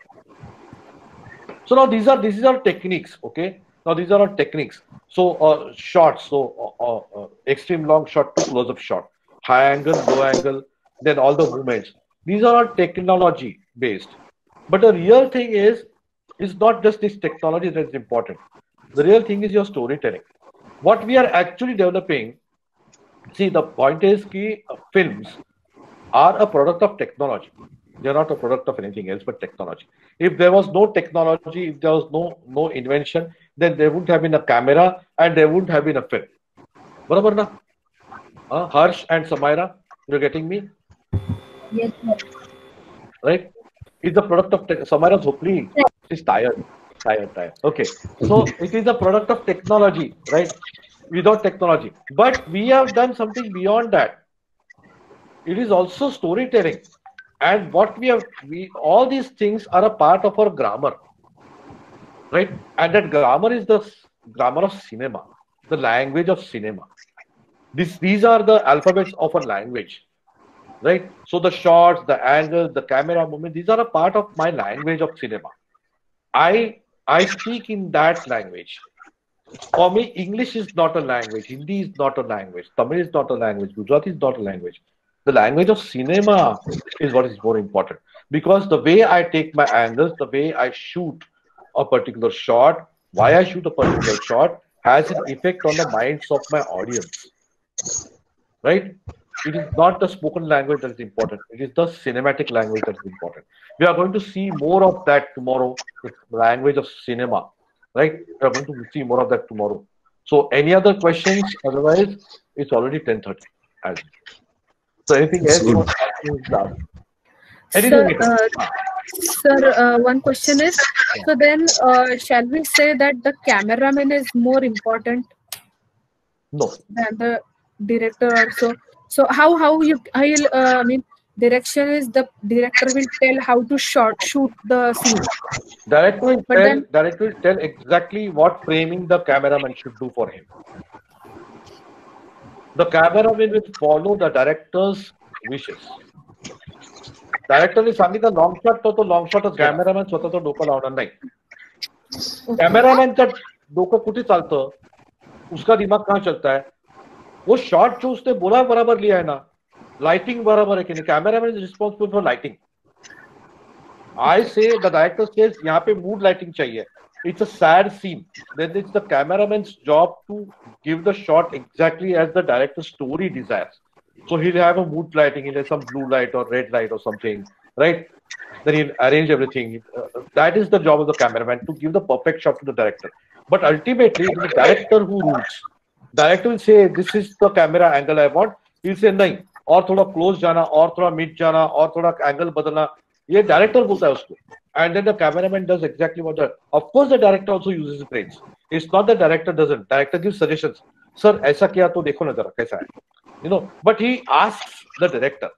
So now these are techniques. Okay. Now these are our techniques. So shots. So extreme long shot to close up shot, high angle, low angle, then all the movements. These are all technology based. But the real thing is not just this technology that is important. The real thing is your storytelling. What we are actually developing. See, the point is that films are a product of technology. They are not a product of anything else but technology. If there was no technology, if there was no invention, then there wouldn't have been a camera and there wouldn't have been a film. Barabar na? Harsh and Samaira, you're getting me?
Yes, sir.
Right? It's the product of Samaira's hopefully she's tired. Okay. So it is a product of technology, right? Without technology. But we have done something beyond that. It is also storytelling. And what all these things are a part of our grammar, right? And that grammar is the grammar of cinema, the language of cinema. These are the alphabets of a language, right? So the shots, the angles, the camera movement, these are a part of my language of cinema. I speak in that language. For me, English is not a language, Hindi is not a language, Tamil is not a language, Gujarati is not a language. The language of cinema is what is more important, because the way I take my angles, the way I shoot a particular shot, why I shoot a particular shot has an effect on the minds of my audience, right? It is not the spoken language that is important. It is the cinematic language that is important. We are going to see more of that tomorrow, the language of cinema, right? We are going to see more of that tomorrow. So any other questions? Otherwise, it's already 10:30. So anything else you want to ask?
Sir, Sir, one question is, so then shall we say that the cameraman is more important
No.
than the director also? So how you I mean direction is the director will tell how to shoot the scene.
Director
But then
will tell exactly what framing the cameraman should do for him. The cameraman will follow the director's wishes. डायरेक्टरने सांगितलं long shot तो long शॉटच cameraman स्वतःचं डोकं लावणार नाही. कॅमेरामॅनचं डोकं कुठे चालतं, उसका दिमाग कहाँ चलता है, वो शॉट जो उसने बोला बराबर लिया है ना, लाइटिंग बराबर है कि नहीं, cameraman is responsible for lighting. I say the director says यहाँ पे मूड लाइटिंग चाहिए, it's a sad scene, then it's the cameraman's job to give the shot exactly as the director's story desires. So he'll have a mood lighting, he'll have some blue light or red light or something, right? Then he'll arrange everything. That is the job of the cameraman, to give the perfect shot to the director. But ultimately, it is the director who rules. Director will say, this is the camera angle I want. He'll say, nahi, और थोड़ा close जाना, और थोड़ा mid जाना, और थोड़ा angle बदलना. ये director बोलता है उसको. And then the cameraman does exactly what the. Of course, the director also uses his brains. It's not that director doesn't. Director gives suggestions. Sir, ऐसा किया तो देखो ना जरा कैसा है. You know, but he asks the director,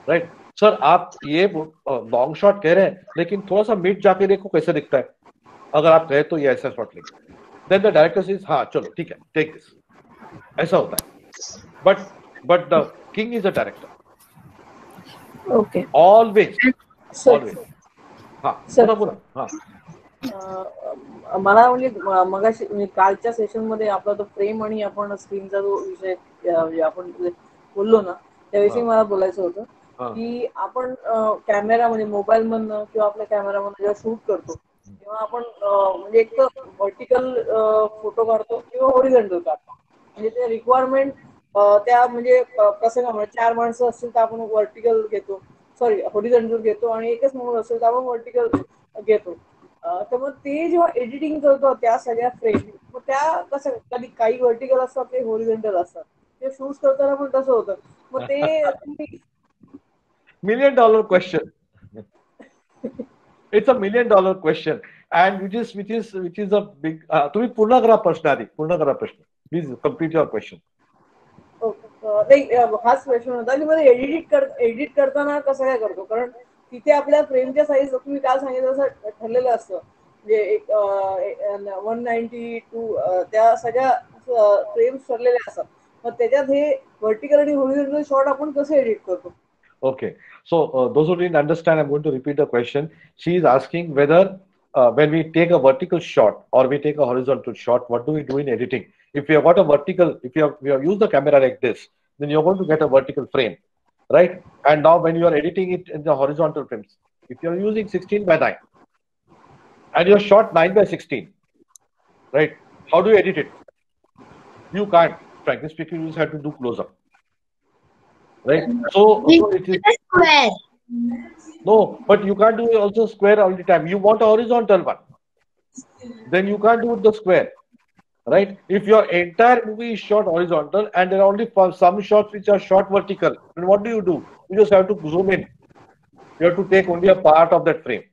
right? Sir, आप ये long shot कह रहे हैं, लेकिन थोड़ा सा mid जाके देखो कैसे दिखता है. अगर आप कहे तो ये ऐसा shot लेंगे. Then the director says, हाँ चलो ठीक है, take this. ऐसा होता है. But the king is a director.
Okay.
Always. Always.
Sir
हाँ.
मला म्हणजे मगाशी म्हणजे कालच्या सेशन मध्ये आपला तो फ्रेम आणि आपण स्क्रीनचा जो विषय आपण बोललो ना, त्याविषयी मला बोलायचं होतं की आपण कॅमेरा म्हणजे मोबाईल मधनं किंवा आपल्या कॅमेरा मधनं जेव्हा शूट करतो तेव्हा आपण म्हणजे एक तर व्हर्टिकल फोटो काढतो किंवा हॉरिझॉन्टल काढतो. म्हणजे ते रिक्वायरमेंट त्या म्हणजे कसं 4 माणसं असतील तर आपण व्हर्टिकल घेतो, सॉरी हॉरिझॉन्टल घेतो, आणि एकच माणूस असेल तर आपण व्हर्टिकल घेतो. तर मग ते जेव्हा एडिटिंग करतो त्या सगळ्या फ्रेम, मग त्या कसं कधी काही व्हर्टिकल असतात, काही हॉरिझॉन्टल असतात, ते शूट करताना पण तसं होतं. मग ते
$1 million question. It's $1 million question, and which is a big. तुम्ही पूर्ण करा प्रश्न आधी, पूर्ण करा प्रश्न. Please complete your question.
नाही, हाच प्रश्न होता की मला एडिट करताना कसं काय करतो, कारण तिथे आपल्या फ्रेमच्या साईज तुम्ही काल सांगितलं असं ठरलेलं असतं, म्हणजे एक 192 त्या सगळ्या फ्रेम्स ठरलेल्या असतात. मग त्याच्यात हे व्हर्टिकल आणि हॉरिझॉन्टल शॉट आपण कसे एडिट करतो?
Okay, so those who didn't understand, I'm going to repeat the question. She is asking whether when we take a vertical shot or we take a horizontal shot, what do we do in editing? If we have got a vertical, if we have used the camera like this, then you're going to get a vertical frame, right? And now when you are editing it in the horizontal frames, if you're using 16:9 and you're shot 9:16, right? How do you edit it? You can't. Frankly speaking, you just have to do close-up. Right, so it is
square.
No, but you can't do also square all the time. You want a horizontal one, then you can't do the square, right? If your entire movie is shot horizontal and there are only some shots which are shot vertical, then what do? You just have to zoom in. You have to take only a part of that frame,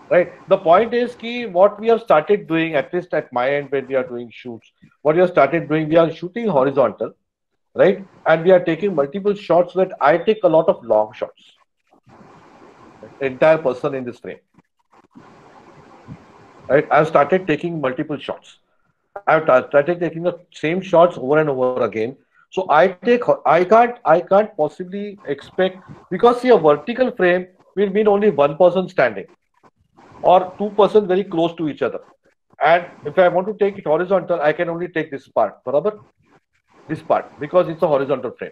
right? The point is ki what we have started doing, at least at my end when we are doing shoots, what we have started doing, we are shooting horizontal, right? And we are taking multiple shots so that I take a lot of long shots. Entire person in this frame. Right? I've started taking multiple shots. I've started taking the same shots over and over again. So I can't possibly expect, because see, a vertical frame will mean only one person standing or two persons very close to each other. And if I want to take it horizontal, I can only take this part. Barabar? This part, because it's a horizontal frame.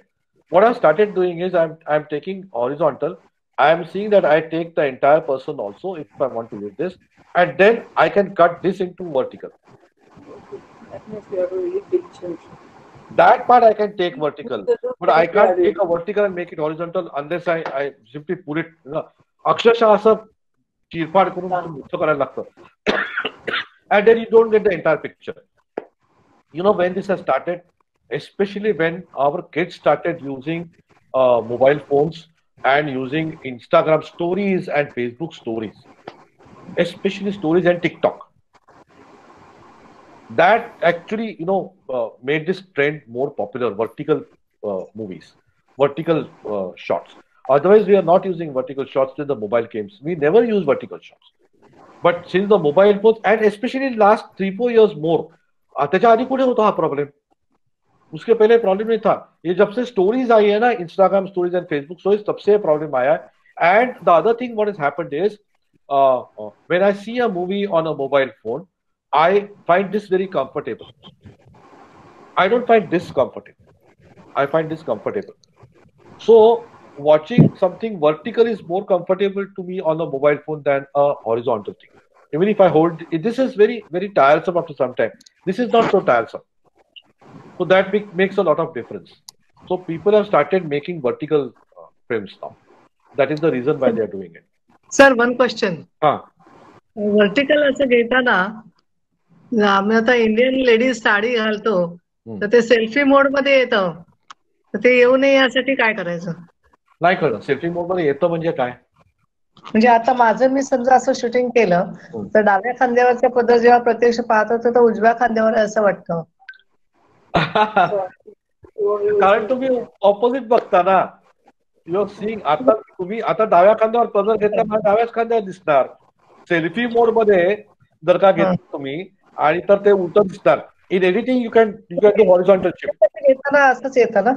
What I started doing is I'm taking horizontal. I'm seeing that I take the entire person also if I want to use this, and then I can cut this into vertical. That part I can take vertical, but I can't take a vertical and make it horizontal unless I simply pull it. अक्षरशः असं चिरफाड करून मोठं करायला लागतं, and then you don't get the entire picture. You know, when this has started, especially when our kids started using mobile phones and using Instagram stories and Facebook stories, especially stories and TikTok. That actually, made this trend more popular, vertical movies, vertical shots. Otherwise, we are not using vertical shots in the mobile games. We never use vertical shots. But since the mobile phones, and especially in last 3-4 years more, त्याच्या आधी कुठे होता हा problem? उसके पहले problem नहीं था. ये जब से स्टोरीज आई है ना, Instagram stories and Facebook stories, तब से प्रॉब्लम आया है. And the other thing what has happened is when I see a movie on a mobile phone, I find this very comfortable. I don't find this comfortable. I find this comfortable. So watching something vertical is more comfortable to me on a mobile phone than a horizontal thing. Even if I hold, this is very, very tiresome after some time. This is not so tiresome. So that makes a lot of difference. So people have started making vertical films now. That is the reason why they are doing it.
Sir, one question. Vertical असं घेताना आम्ही आता Indian ladies साडी घालतो, तर ते selfie mode मध्ये येतं, तर ते येऊ नये यासाठी काय करायचं?
नाही कळलं. सेल्फी मोड मध्ये येतं म्हणजे काय?
म्हणजे आता माझं मी समजा असं शूटिंग केलं तर डाव्या खांद्यावरचा पदर जेव्हा प्रत्यक्ष पाहत होतो तर उजव्या खांद्यावर असं वाटतं.
कारण तुम्ही ऑपोजिट बघता ना. You are seeing. आता तुम्ही आता डाव्या खांद्यावर पदर घेताना डाव्याच खांद्यावर दिसणार. सेल्फी मोड मध्ये जर का घेतला तुम्ही आणि तर ते उलट दिसणार. In editing you can do horizontal shift.
येताना असंच येतं ना.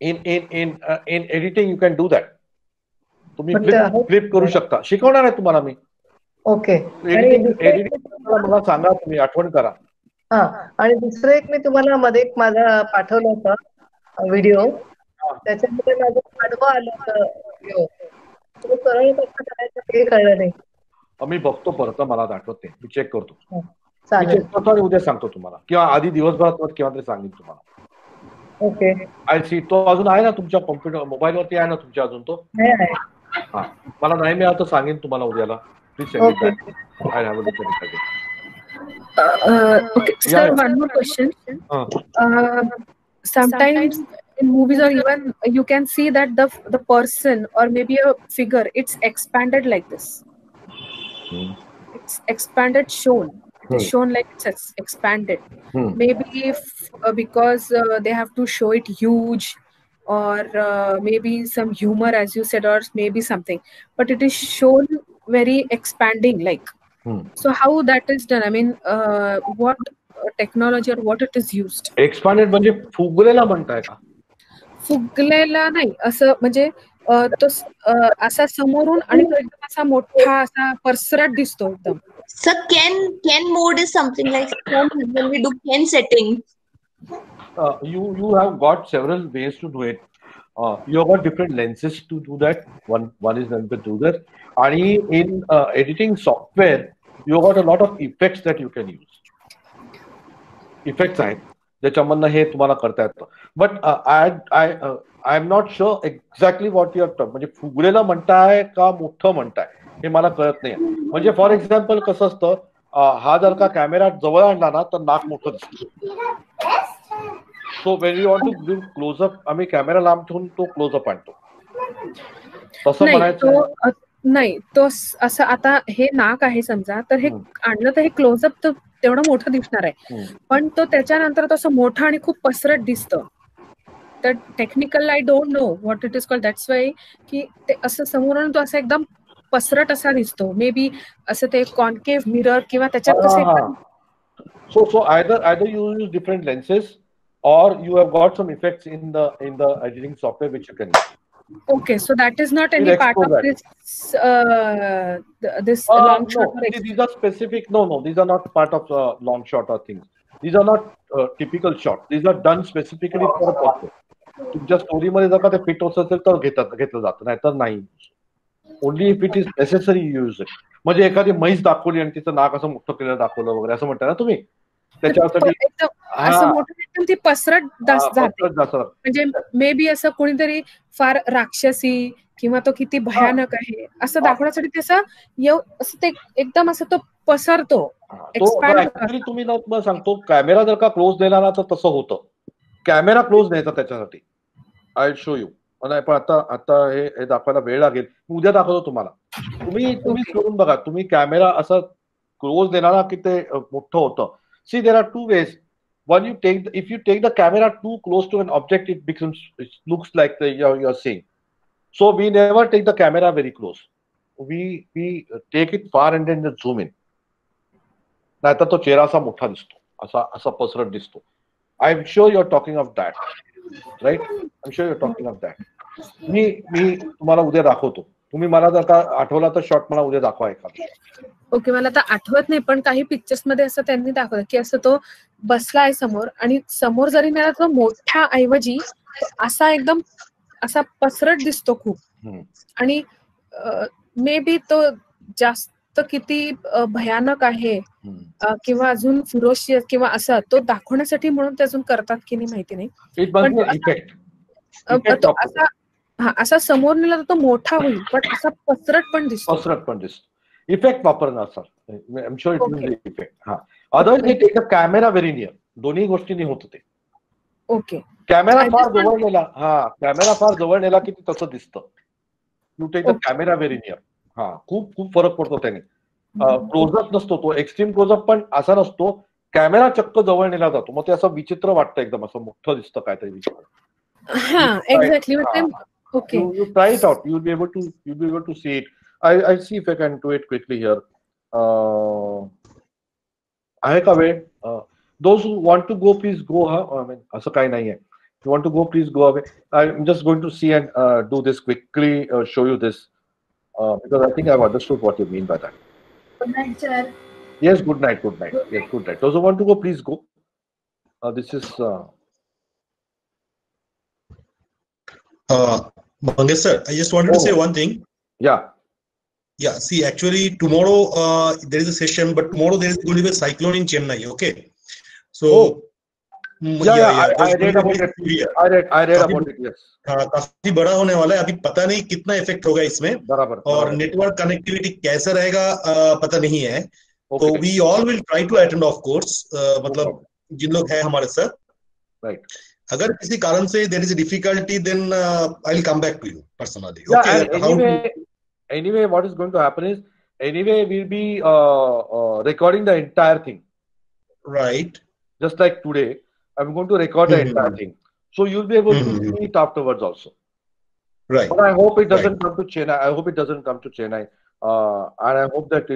In editing you can do that. तुम्ही फ्लिप करू शकता. शिकवणार आहे तुम्हाला मी.
ओके.
एडिटिंग मला सांगा, तुम्ही आठवण करा.
हा. आणि दुसरं एक मी तुम्हाला मध्ये एक माझा पाठवलं होतं व्हिडिओ, त्याच्यामध्ये माझं आडवं आलं होतं व्हिडिओ. तो सरळ कसं करायचं ते कळलं नाही.
मी बघतो परत, मला आठवत नाही. मी चेक करतो.
मी
चेक करतो आणि उद्या सांगतो तुम्हाला, किंवा आधी दिवसभरात किंवा तरी सांगेन तुम्हाला.
ओके.
आय सी. तो अजून आहे ना तुमच्या कॉम्प्युटर मोबाईलवरती आहे ना तुमच्या अजून तो? हा. मला नाही मिळालं तर सांगेन तुम्हाला उद्याला. Please send it back. I have a look at it.
Okay, sir, one more question. Sometimes in movies or even you can see that the person or maybe a figure, it's expanded like this. It's expanded, shown. It is shown like it's expanded. Maybe if because they have to show it huge, or maybe some humor, as you said, or maybe something. But it is shown very expanding, like. So how that is done? I mean, what technology or what it is used?
Expanded म्हणजे फुगलेला म्हणताय का?
फुगलेला नाही, असं म्हणजे तो असा समोरून आणि तो एकदम असा मोठा असा पसरट दिसतो एकदम.
So can mode is something like when we do can setting.
You have got several ways to do it. You have got different lenses to do that. One is lens to do that. And in editing software, you have got a lot of effects that you can use. Effects आहेत ज्याच्यामधनं हे तुम्हाला करता येतं. But I am not sure exactly what your term. म्हणजे फुगलेलं म्हणताय का मोठं म्हणताय हे मला कळत नाही. म्हणजे फॉर एक्झाम्पल कसं असतं, हा जर का कॅमेरा जवळ आणला ना तर नाक मोठं दिसतं. So when you want to give close up, आम्ही कॅमेरा लांब ठेवून तो क्लोजअप आणतो. तसं म्हणायचं
नाही. तो असं आता हे नाक आहे समजा, तर हे आणलं तर हे क्लोजअप तर तेवढं मोठं दिसणार आहे, पण तो त्याच्यानंतर तसं मोठं आणि खूप पसरट दिसतं. तर technical I don't know what it is called. That's why की ते असं समोरून तो असं एकदम पसरट असा दिसतो. मे बी असं ते कॉन्केव्ह मिरर किंवा त्याच्यात कसं.
So either you use different lenses or you have got some effects in the editing software which you can use.
Okay, so that is not any part of this long shot.
No, these are specific. No, these are not part of long shot or things. These are not typical shots. These are done specifically for a purpose. तुमच्या story मध्ये जर का ते fit होत असेल तर घेतलं जातं, नाही तर नाही. Only if it is necessary use it. म्हणजे एखादी म्हैस दाखवली आणि तिचं नाक असं मोठं केलं दाखवलं वगैरे असं म्हणताय ना तुम्ही, त्याच्यासाठी
असं मोठं ती पसरट जाते. म्हणजे मे बी असं कोणीतरी फार राक्षसी किंवा तो किती भयानक आहे असं दाखवण्यासाठी असं ते एकदम असं तो पसरतो.
ऍक्च्युअली तुम्हाला सांगतो, कॅमेरा जर का क्लोज देणार तर तसं होतं. कॅमेरा क्लोज द्यायचा त्याच्यासाठी. आय शो यू. नाही पण आता हे दाखवायला वेळ लागेल. उद्या दाखवतो तुम्हाला. तुम्ही करून बघा. तुम्ही कॅमेरा असा क्लोज देणार ना की ते मोठं होतं. See there are two ways. When you if you take the camera too close to an object, it looks like you're seeing. So we never take the camera very close. We take it far and then just zoom in. नाहीतर तो चेहरा असा मोठा दिसतो, असा पसरट दिसतो. I'm sure you're talking of that, right? I'm sure you're talking of that. मी तुम्हाला उद्या दाखवतो. तुम्ही मला जर का आठवला तर शॉट मला उद्या दाखवा एखादा.
ओके, मला आता आठवत नाही पण काही पिक्चर्स मध्ये असं त्यांनी दाखवलं की असं तो बसला आहे समोर आणि समोर जरी मिळाला तो मोठ्या ऐवजी असा एकदम असा पसरट दिसतो खूप. आणि मे बी तो जास्त किती भयानक आहे किंवा अजून फिरोशियस किंवा असा तो दाखवण्यासाठी म्हणून ते अजून करतात की नाही माहिती नाही. पण तो असा समोर नेला तर तो मोठा होईल पण असा पसरट पण दिसतो.
इफेक्ट वापरणार sir. I am sure it will be effect. हा, अदरवाइज हे take the camera very near. दोन्ही गोष्टींनी होत होते.
ओके,
कॅमेरा फार जवळ नेला. कॅमेरा फार जवळ नेला की तसं दिसतं. You take the camera very near. खूप फरक पडतो त्याने. क्लोजअप नसतो तो, एक्स्ट्रीम क्लोजअप पण असा नसतो. कॅमेरा चक्क जवळ नेला जातो, मग ते असं विचित्र वाटतं, एकदम असं मोठं दिसतं काहीतरी विचित्र.
Exactly. Okay,
you try it out. You'll be able to see it. I see if I can do it quickly here. आहे का वेळ? Those who want to go, please go. I mean, असं काही नाहीये. If you want to go, please go away. I'm just going to see and do this quickly, show you this, because I think I've understood what you mean by that.
Good night, sir.
Yes, good night. Yes, good night. Those who want to go, please go. This is.
Mangesh sir, I just wanted to say one thing.
Yeah.
See, actually, tomorrow there is a session, but tomorrow there is going to be a cyclone in Chennai. Okay, so
I read about it. I read about it. Yes.
काफी बड़ा होने वाला है. अभी पता नहीं कितना effect होगा इसमें, और नेटवर्क कनेक्टिविटी कैसा रहेगा पता नहीं है. तो we all will try to attend, of course. मतलब जिन लोग हैं हमारे साथ.
Right.
अगर किसी कारण से there is a difficulty, then I'll come back to you personally.
Okay. Anyway, what is going to happen is, anyway, we'll be recording the entire thing.
Right.
Just like today, I'm going to record the entire thing. So you'll be able to see it afterwards also.
Right.
But I hope it doesn't come to Chennai. I hope it doesn't come to Chennai. And I hope that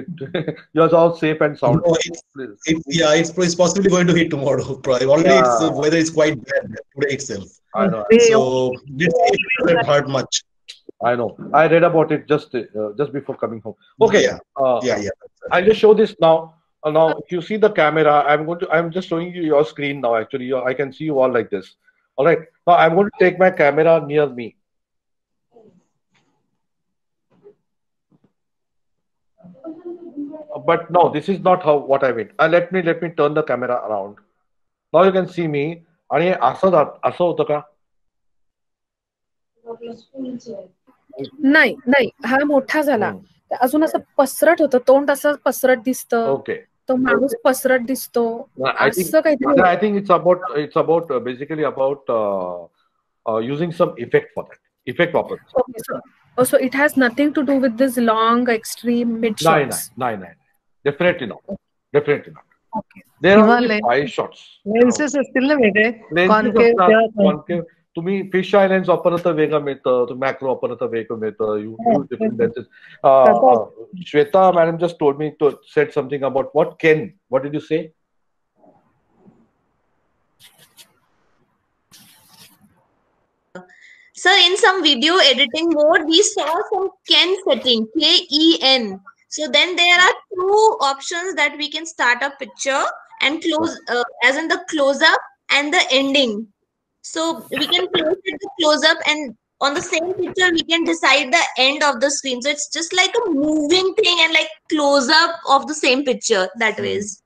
you're all safe and sound.
No, it's possibly going to hit tomorrow. Already weather is quite bad today itself.
I know.
So this doesn't hurt much.
I know. I read about it just before coming home. Okay.
Yeah.
I'll just show this now. Now, if you see the camera, I'm just showing you your screen now. Actually, I can see you all like this. All right. Now, I'm going to take my camera near me. But no, this is not what I meant. Let me turn the camera around. Now you can see me. आणि असं होतं का?
नाही, हा मोठा झाला. अजून असं पसरट होतं, तोंड असं पसरट दिसतं.
ओके.
तो माणूस पसरट दिसतो. असं काहीतरी.
I think it's about basically about using some effect for that. Effect वापर.
Okay, so it has nothing to do with this long extreme mid shots.
No. Definitely not.
Okay.
There are only 5 shots.
Lenses असतील ना वेगळे.
Concave. तुम्ही fish eye lens वापरलं तर वेगळं मिळतं. तुम्ही मॅक्रो वापरलं तर वेगळं मिळतं. You use different lenses. Shweta madam just told me said something about what did you say?
So in some video editing mode, we saw some Ken setting, K-E-N. So then there are 2 options that we can start a picture and close, as in the close-up and the ending. So we can close it to close-up, and on the same picture, we can decide the end of the screen. So it's just like a moving thing and like close-up of the same picture that ways.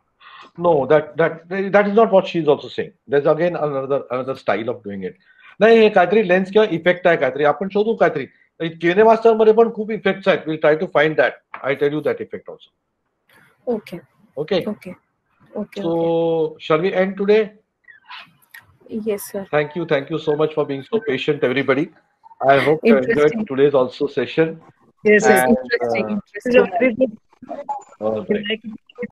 No, that is not what she's also saying. There's again another style of doing it. नाही, हे काहीतरी lens किंवा effect आहे काहीतरी. आपण शोधू काहीतरी. KineMaster मध्ये पण खूप इफेक्ट्स आहेत. We'll try to find that. I tell you that effect also. Okay. So shall we end today?
Yes, sir.
Thank you so much for being so patient, everybody. I hope you enjoyed today's also session.
Yes,
and,
interesting.
all right.